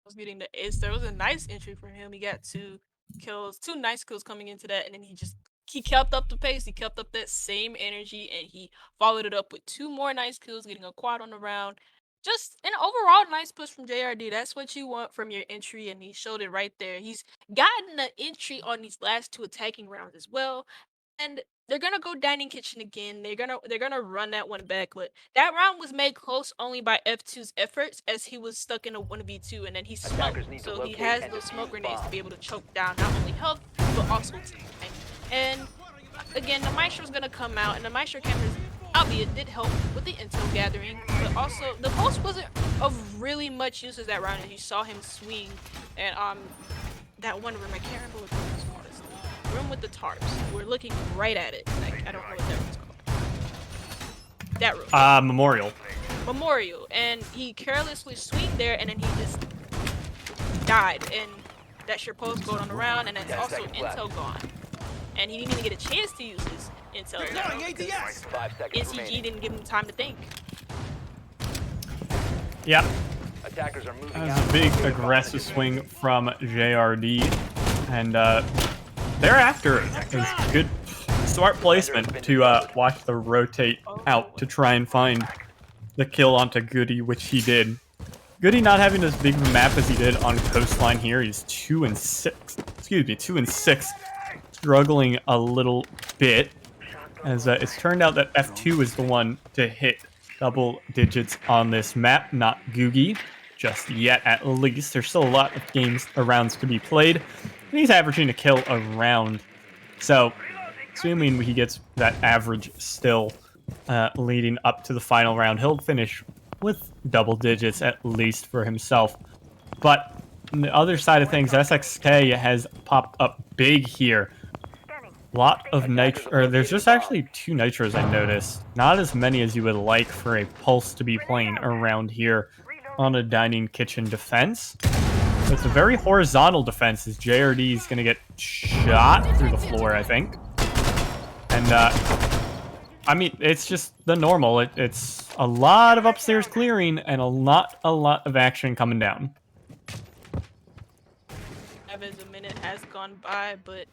Was getting the ace. There was a nice entry for him. He got 2 kills, 2 nice kills coming into that, and then he kept up the pace. He kept up that same energy, and he followed it up with 2 more nice kills, getting a quad on the round. Just an overall nice push from JRD. That's what you want from your entry, and he showed it right there. He's gotten an entry on these last 2 attacking rounds as well, and they're gonna go dining kitchen again. They're gonna run that one back, but that round was made close only by F2's efforts, as he was stuck in a 1v2, and then he smoked. Attackers need to So he locate has and those defuse smoke grenades to bombs. be able to choke down not only health but also time. And again, the Maestro's gonna come out, and the Maestro cameras, albeit, did help with the intel gathering, but also the pulse wasn't of really much use as that round, and you saw him swing. And that one room, I can't remember what the room was called. It's the room with the tarps. We're looking right at it. Like, I don't know what that room's called. That room. Memorial. Memorial. And he carelessly swinged there, and then he just died. And that's your pulse going on the round, and that's 10 also seconds left. intel gone. And he didn't even get a chance to use his intel. Because 5 seconds NCG remaining. didn't give him time to think. Yep. Attackers are moving That out. was a big Locate a bomb aggressive in the swing from JRD, and thereafter, it was good, smart placement to watch the rotate out to try and find the kill onto Goody, which he did. Goody not having as big of a map as he did on Coastline here. He's 2 and 6. Excuse me, 2 and 6, struggling a little bit, as it's turned out that F2 is the one to hit double digits on this map, not qvG, just yet at least. There's still a lot of rounds to be played, and he's averaging a kill a round. So, assuming he gets that average still leading up to the final round, he'll finish with double digits at least for himself. But On the other side of things, SXK has popped up big here. Lot of nitro, or there's just actually 2 nitros I noticed. Not as many as you would like for a Pulse to be playing around here on a dining kitchen defense. It's a very horizontal defense as JRD is going to get shot through the floor, I think. And, I mean, it's just the normal. It's a lot of upstairs clearing and a lot of action coming down. As a minute has gone by, but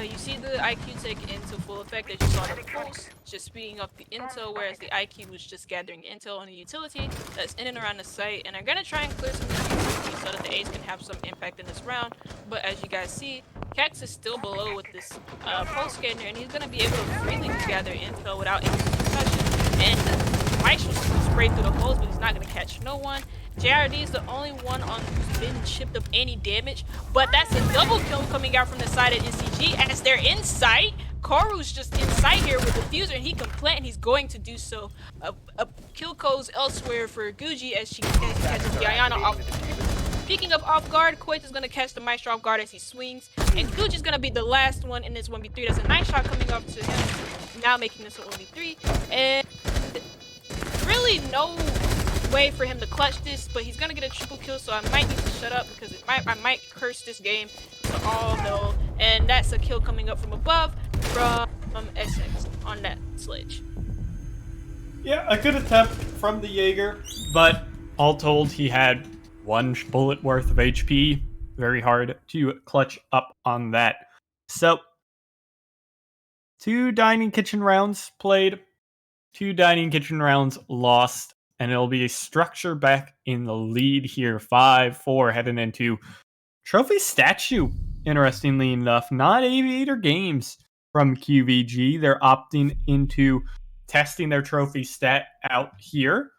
you see the IQ take into full effect as you saw the pulse just speeding up the intel, whereas the IQ was just gathering intel on the utility that's in and around the site, and are gonna try and clear some of so that the A's can have some impact in this round. But as you guys see, Kex is still below with this pulse scanner, and he's gonna be able to freely gather intel without any concussion. And Maestro's sprayed through the holes, but he's not gonna catch no one. JRD is the only one on who's been chipped of any damage, but that's a double kill coming out from the side of NCG as they're in sight. Koru's just in sight here with the fuser, and he can plant, and he's going to do so. Kill goes elsewhere for qvG as she catches the Ayana off. Speaking of off guard, Quait's is going to catch the Maestro off guard as he swings, and qvG is going to be the last one in this 1v3. That's a nice shot coming off to him, now making this a 1v3, and really no way for him to clutch this, but he's gonna get a triple kill, so I might need to shut up because I might curse this game to all know. And that's a kill coming up from above from SX on that sledge. Yeah, a good attempt from the Jaeger, but all told, he had 1 bullet worth of HP. Very hard to clutch up on that. So, 2 dining kitchen rounds played, 2 dining kitchen rounds lost. And it'll be a structure back in the lead here. 5-4 heading into trophy statue. Interestingly enough, not Aviator Games from qvG. They're opting into testing their trophy stat out here.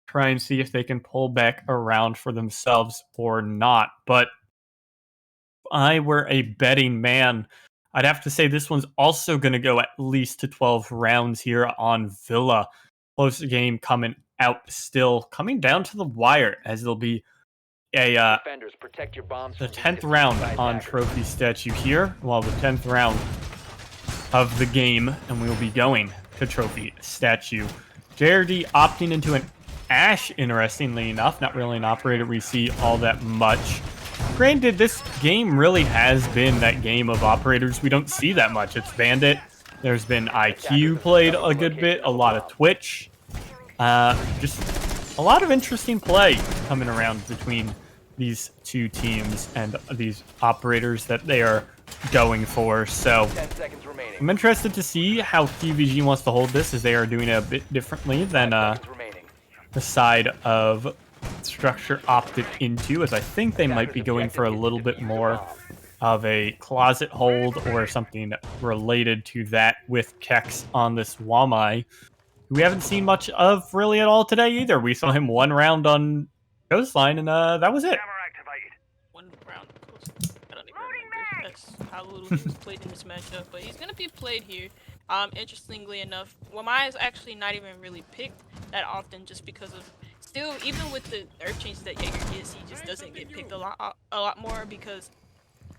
Try and see if they can pull back around for themselves or not. But if I were a betting man, I'd have to say this one's also going to go at least to 12 rounds here on Villa. Close game coming out still, coming down to the wire as there'll be a protect your bombs the 10th round on trophy statue here. Well, the 10th round of the game, and we'll be going to trophy statue. JRD opting into an Ash, interestingly enough. Not really an operator we see all that much. Granted, this game really has been that game of operators we don't see that much. It's Bandit. There's been IQ played a good bit, a lot of Twitch. Just a lot of interesting play coming around between these 2 teams and these operators that they are going for. So 10 seconds remaining. I'm interested to see how qvG wants to hold this, as they are doing it a bit differently than the side of structure opted into, as I think they might be going for a little bit more of a closet hold or something related to that with Kex on this Wamai. We haven't seen much of really at all today either. We saw him 1 round on Coastline, and that was it. 1 round. I don't even remember. That's how little he was played in this matchup, but he's gonna be played here. Interestingly enough, Wamai is actually not even really picked that often, just because of still, even with the nerf changes that Jaeger gets, he just doesn't get picked a lot more because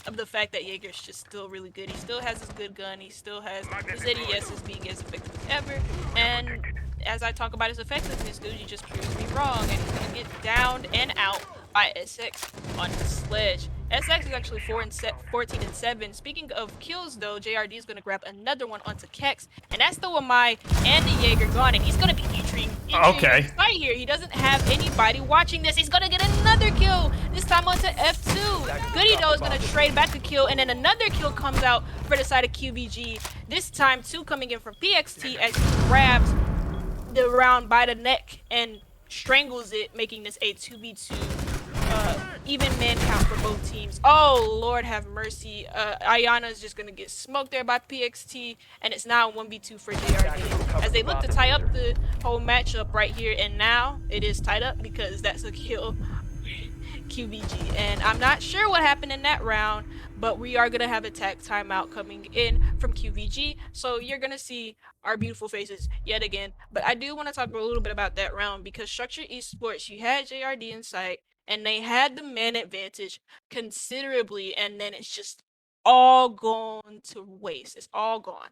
of the fact that Jaeger's just still really good. He still has his good gun. He still has his ADS as being as effective as ever. And as I talk about his effectiveness, qvG just proves me wrong, and he's gonna get downed and out by SX on the sledge. SX is actually 14-7. Speaking of kills, though, JRD is going to grab another one onto Kex, and that's the Wamai and the Jaeger gone, and he's going to be entering right here. He doesn't have anybody watching this. He's going to get another kill, this time onto F2. Goody, though, is going to trade back a kill, and then another kill comes out for the side of qvG. This time, 2 coming in from PXT as he grabs the round by the neck and strangles it, making this a 2v2. Even man count for both teams. Oh, Lord have mercy. Ayana is just going to get smoked there by PXT, and it's now 1v2 for JRD. As they look to tie up the whole matchup right here, and now it is tied up because that's a kill qvG. And I'm not sure what happened in that round, but we are going to have a tag timeout coming in from qvG. So you're going to see our beautiful faces yet again. But I do want to talk a little bit about that round, because Structure Esports, you had JRD in sight. and they had the man advantage considerably, and then it's just all gone to waste. It's all gone.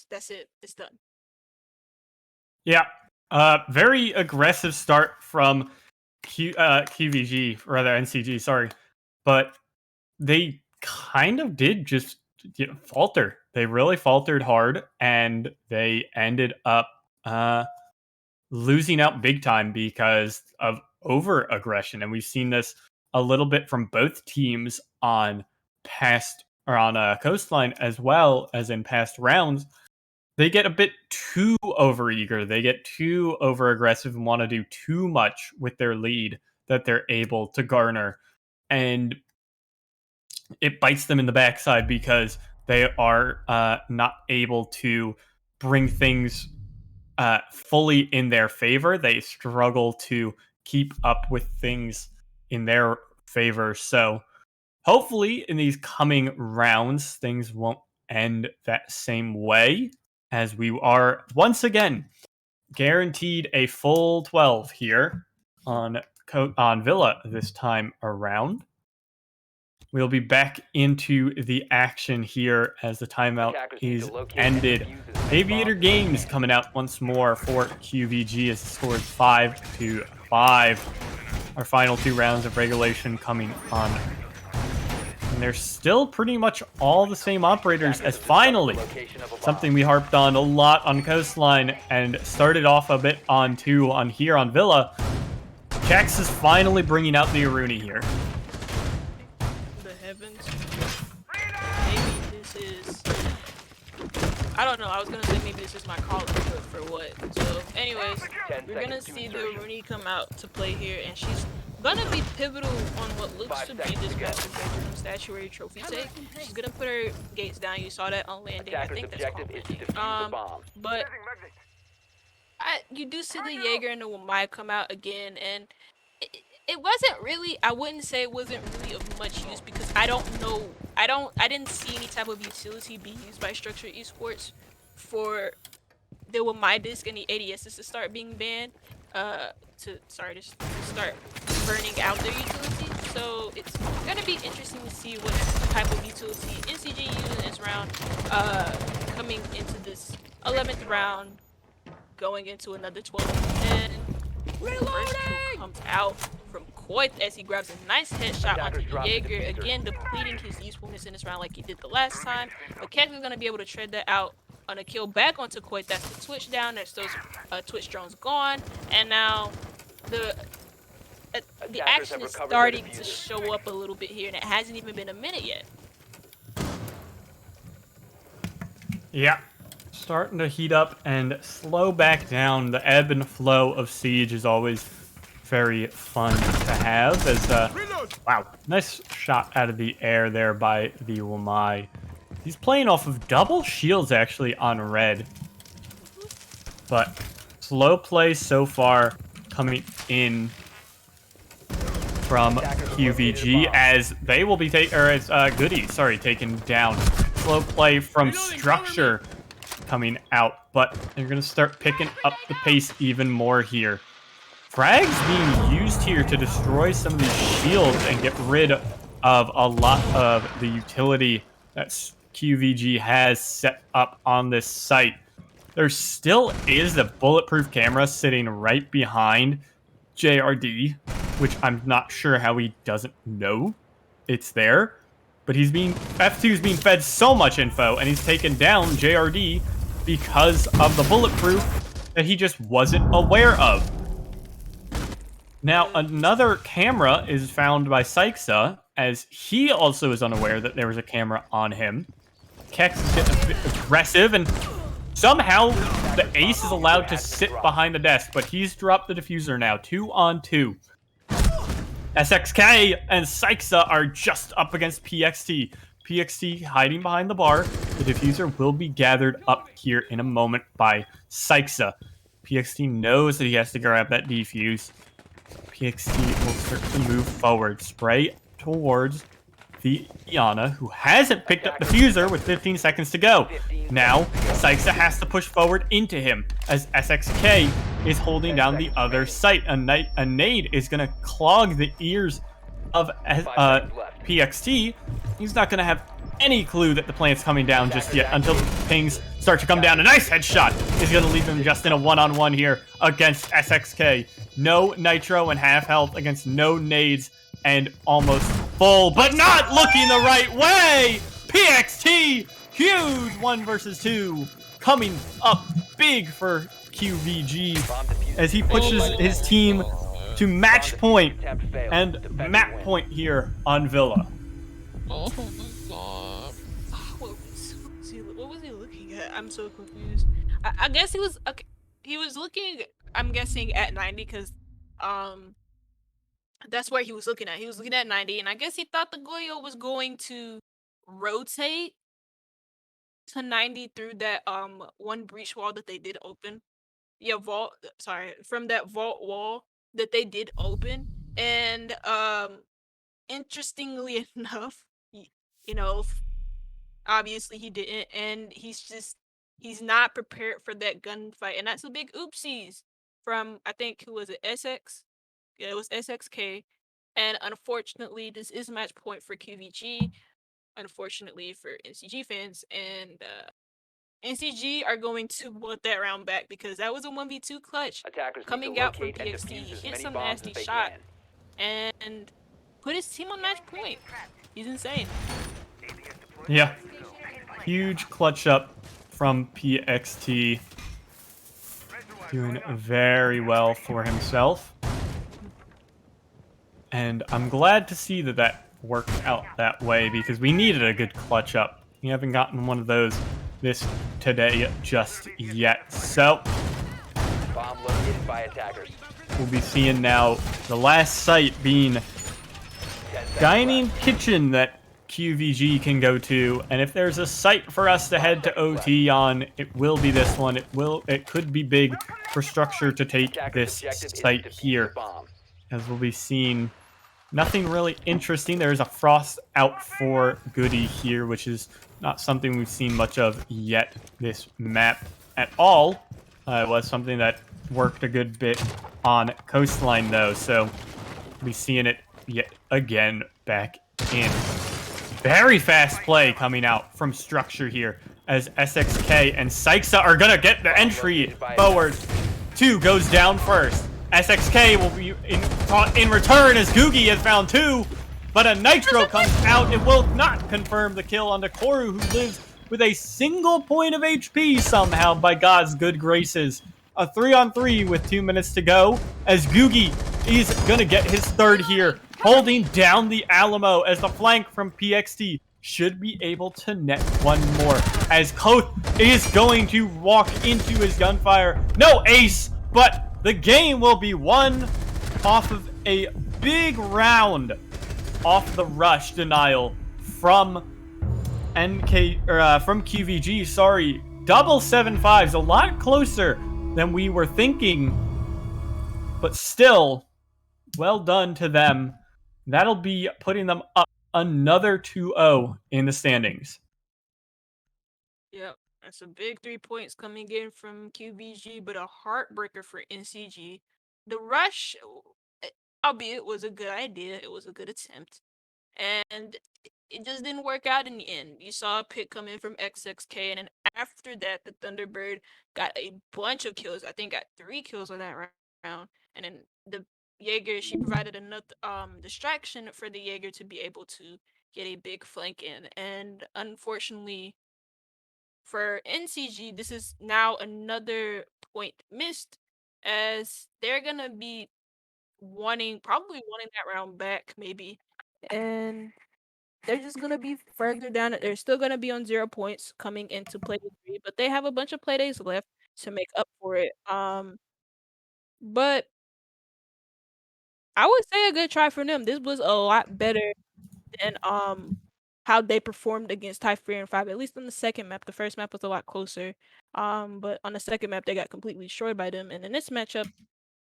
That's it. It's done. Yeah. Very aggressive start from qvG, rather NCG, sorry. But they kind of did just falter. They really faltered hard, and they ended up losing out big time because of over aggression. And we've seen this a little bit from both teams on Coastline, as well as in past rounds. They get a bit too overeager. They get too over aggressive and want to do too much with their lead that they're able to garner. And it bites them in the backside because they are not able to bring things fully in their favor. They struggle to keep up with things in their favor. So hopefully in these coming rounds, things won't end that same way, as we are once again guaranteed a full 12 here on Villa this time around. We'll be back into the action here as the timeout is ended. Aviator Games coming out once more for qvG as the score is 5-5. Our final 2 rounds of regulation coming on. And they're still pretty much all the same operators, as finally something we harped on a lot on Coastline and started off a bit on here on Villa. Jax is finally bringing out the Aruni here. Heavens. Maybe this is... I don't know. I was going to say maybe this is my call for what. So, anyways, we're going to see the Rooney come out to play here, and she's going to be pivotal on what looks to be this massive bedroom statuary trophy take. She's going to put her gates down. You saw that on landing. I think that's on landing. But you do see the Jaeger and the Wamai come out again, and it wasn't really, I wouldn't say it wasn't really of much use, because I didn't see any type of utility be used by Structured Esports for the Wamai disc and the ADSs to start being banned, to start burning out their utility. So it's gonna be interesting to see what type of utility NCG uses in this round, coming into this 11th round, going into another 12th, and the first kill comes out from Coit as he grabs a nice headshot onto the Jaeger, again depleting his usefulness in this round like he did the last time. But Keck is going to be able to tread that out on a kill back onto Coit. That's the Twitch down, there's those Twitch drones gone, and now the action is starting to show up a little bit here, and it hasn't even been a minute yet. Yeah. Starting to heat up and slow back down. The ebb and flow of Siege is always very fun to have. As wow, nice shot out of the air there by the Wamai. He's playing off of double shields actually on red, but slow play so far coming in from qvG, as they will be taken down. Slow play from Structure coming out, but they're going to start picking up the pace even more here. Frags being used here to destroy some of these shields and get rid of a lot of the utility that qvG has set up on this site. There still is a bulletproof camera sitting right behind JRD, which I'm not sure how he doesn't know it's there. But F2 is being fed so much info, and he's taken down JRD because of the bulletproof that he just wasn't aware of. Now, another camera is found by Sykesa, as he also is unaware that there was a camera on him. Kex is getting a bit aggressive, and somehow the ace is allowed to sit behind the desk, but he's dropped the diffuser now, 2-on-2. SXK and Sykesa are just up against PXT. PXT hiding behind the bar. The diffuser will be gathered up here in a moment by Sykesa. PXT knows that he has to grab that defuse. PXT will start to move forward. Spray towards the Iana, who hasn't picked up the diffuser with 15 seconds to go. Now, Sykesa has to push forward into him as SXK is holding 10 down the seconds other remaining. site. A nade is going to clog the ears of 5 seconds left. PXT. He's not going to have any clue that the plant's coming down just yet until the pings start to come down. A nice headshot is going to leave him just in a one-on-one here against SXK. No nitro and half health against no nades and almost full, but not looking the right way. PXT, huge 1 versus 2 coming up big for qvG as he pushes his team to match point and map point here on Villa. Oh my god. What was he looking at? I'm so confused. I guess he was looking. I'm guessing at 90 because that's where he was looking at. He was looking at 90, and I guess he thought the Goyo was going to rotate to 90 through that one breach wall that they did open. Yeah, from that vault wall that they did open. And interestingly enough, you know, obviously he didn't, and he's not prepared for that gunfight, and that's a big oopsies from, I think, who was it, SX? Yeah, it was SXK. And unfortunately, this is match point for qvG, unfortunately for NCG fans, and NCG are going to want that round back because that was a 1v2 clutch Attackers need coming to out from locate and PXT. defuse He as hit many some bombs nasty as they shot can. and put his team on match point. He's insane. Yeah, huge clutch up from PXT, doing very well for himself. And I'm glad to see that that worked out that way because we needed a good clutch up. We haven't gotten one of those today just yet. So Bomb located by attackers. we'll be seeing now the last site being 10 seconds dining left. kitchen that qvG can go to, and if there's a site for us to head to OT on, it will be this one. It could be big for structure to take Attacker's this objective is to site defuse here, the bomb. as we'll be seeing nothing really interesting. There's a frost out for Goody here, which is not something we've seen much of yet this map at all. It was something that worked a good bit on Coastline though, so we'll be seeing it yet again back in. Very fast play coming out from structure here as SXK and Syxa are gonna get the entry forward. 2 goes down first. SXK will be in return as Googie has found 2, but a nitro comes out. It will not confirm the kill on Koru, who lives with a single point of HP somehow by God's good graces. A 3-on-3 with 2 minutes to go as Googie is gonna get his third here, holding down the Alamo as the flank from PXT should be able to net one more as Koth is going to walk into his gunfire. No ace, but the game will be won off of a big round off the rush denial from from qvG. Sorry, double 7-5s, a lot closer than we were thinking, but still, well done to them. That'll be putting them up another 2-0 in the standings. Yep, that's a big 3 points coming in from qvG, but a heartbreaker for NCG. The rush, albeit, was a good idea. It was a good attempt, and it just didn't work out in the end. You saw a pick come in from XXK, and then after that, the Thunderbird got a bunch of kills. I think got 3 kills on that round, and then the Jaeger, she provided another distraction for the Jaeger to be able to get a big flank in, and unfortunately for NCG, this is now another point missed, as they're gonna be probably wanting that round back, maybe. And they're just gonna be further down. They're still gonna be on 0 points coming into Playday 3, but they have a bunch of playdays left to make up for it. But I would say a good try for them. This was a lot better than how they performed against Typhoon 5, at least on the second map. The first map was a lot closer. But on the second map they got completely destroyed by them. And in this matchup,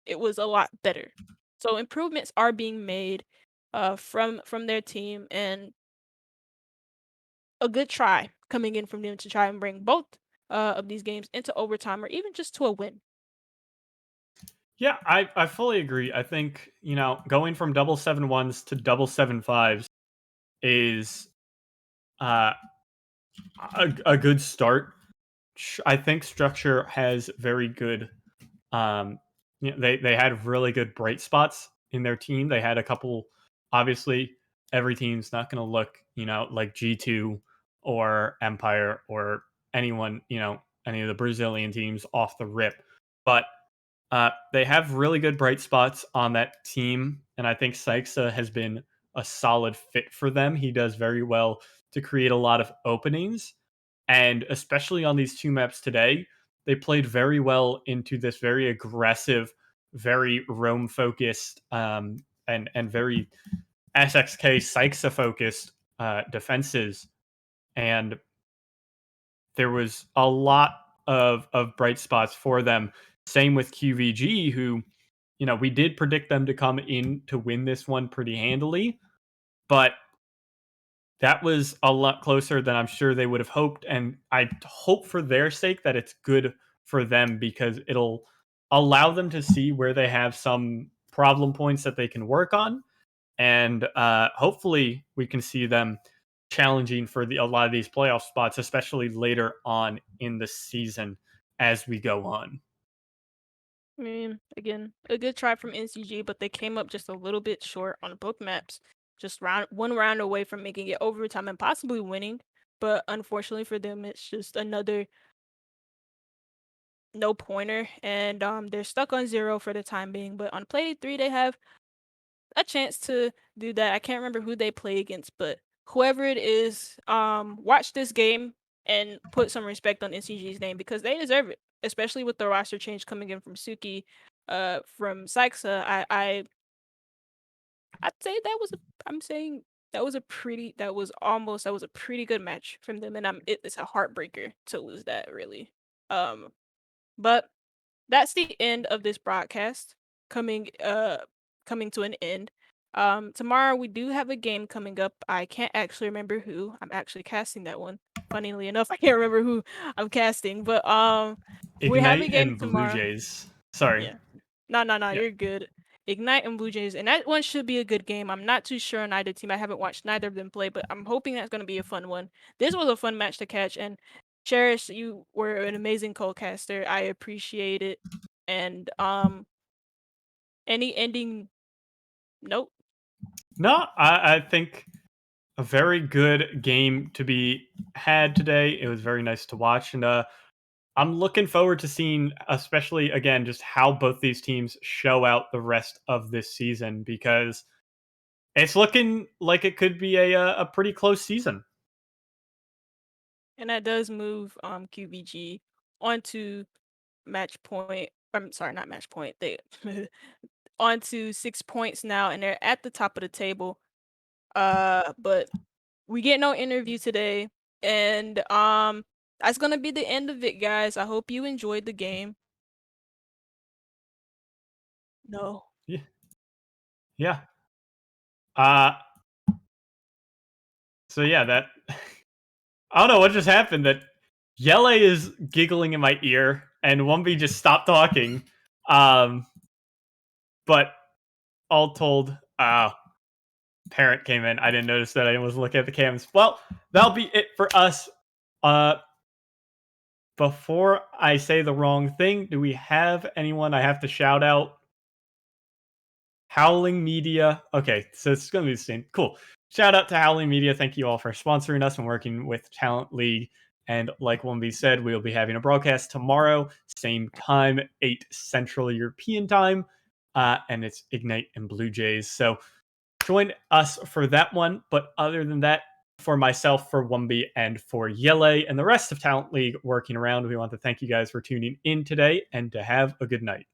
it was a lot better. So improvements are being made from their team, and a good try coming in from them to try and bring both of these games into overtime or even just to a win. Yeah, I fully agree. I think, going from double 7-1s to double 7-5s is uh, a good start. I think Structure has very good. Um, they had really good bright spots in their team. They had a couple. Obviously, every team's not going to look, like G2 or Empire or anyone, any of the Brazilian teams off the rip. But they have really good bright spots on that team, and I think Sykesa has been a solid fit for them. He does very well to create a lot of openings, and especially on these two maps today, they played very well into this very aggressive, very roam focused, and very SXK Sykesa focused defenses, and there was a lot of bright spots for them. Same with qvG, who, we did predict them to come in to win this one pretty handily, but that was a lot closer than I'm sure they would have hoped. And I hope for their sake that it's good for them, because it'll allow them to see where they have some problem points that they can work on. And hopefully we can see them challenging for a lot of these playoff spots, especially later on in the season as we go on. I mean, again, a good try from NCG, but they came up just a little bit short on both maps. Just one round away from making it overtime and possibly winning. But unfortunately for them, it's just another no pointer, and they're stuck on 0 for the time being. But on Playday 3, they have a chance to do that. I can't remember who they play against, but whoever it is, watch this game and put some respect on NCG's name, because they deserve it, especially with the roster change coming in from Suki, from Sykesa. I'd say that was I'm saying that was a pretty that was a pretty good match from them, and it's a heartbreaker to lose that, really. But that's the end of this broadcast, coming to an end. Tomorrow we do have a game coming up. I can't actually remember who. I'm actually casting that one. Funnily enough, I can't remember who I'm casting, but we have a Ignite game and Blue tomorrow. Jays. Sorry. Yeah. No, Yeah. you're good. Ignite and Blue Jays, and that one should be a good game. I'm not too sure on either team. I haven't watched neither of them play, but I'm hoping that's going to be a fun one. This was a fun match to catch, and Cherish, you were an amazing co-caster. I appreciate it. And any ending note? No, I think a very good game to be had today. It was very nice to watch, and I'm looking forward to seeing, especially again, just how both these teams show out the rest of this season, because it's looking like it could be a pretty close season. And that does move qvG onto match point. I'm sorry, not match point. They onto 6 points now, and they're at the top of the table. But we get no interview today, and that's gonna be the end of it, guys. I hope you enjoyed the game. No. Yeah. Yeah. Uh so yeah, that I don't know what just happened. That Yele is giggling in my ear, and 1B just stopped talking. But all told, parent came in. I didn't notice that. I was looking at the cams. Well, that'll be it for us. Uh, before I say the wrong thing, do we have anyone I have to shout out? Howling Media. Okay, so it's going to be the same. Cool. Shout out to Howling Media. Thank you all for sponsoring us and working with Talent League. And like 1B said, we'll be having a broadcast tomorrow, same time, 8 Central European time. And it's Ignite and Blue Jays. So join us for that one. But other than that, for myself, for 1B, and for Yele and the rest of Talent League working around, we want to thank you guys for tuning in today and to have a good night.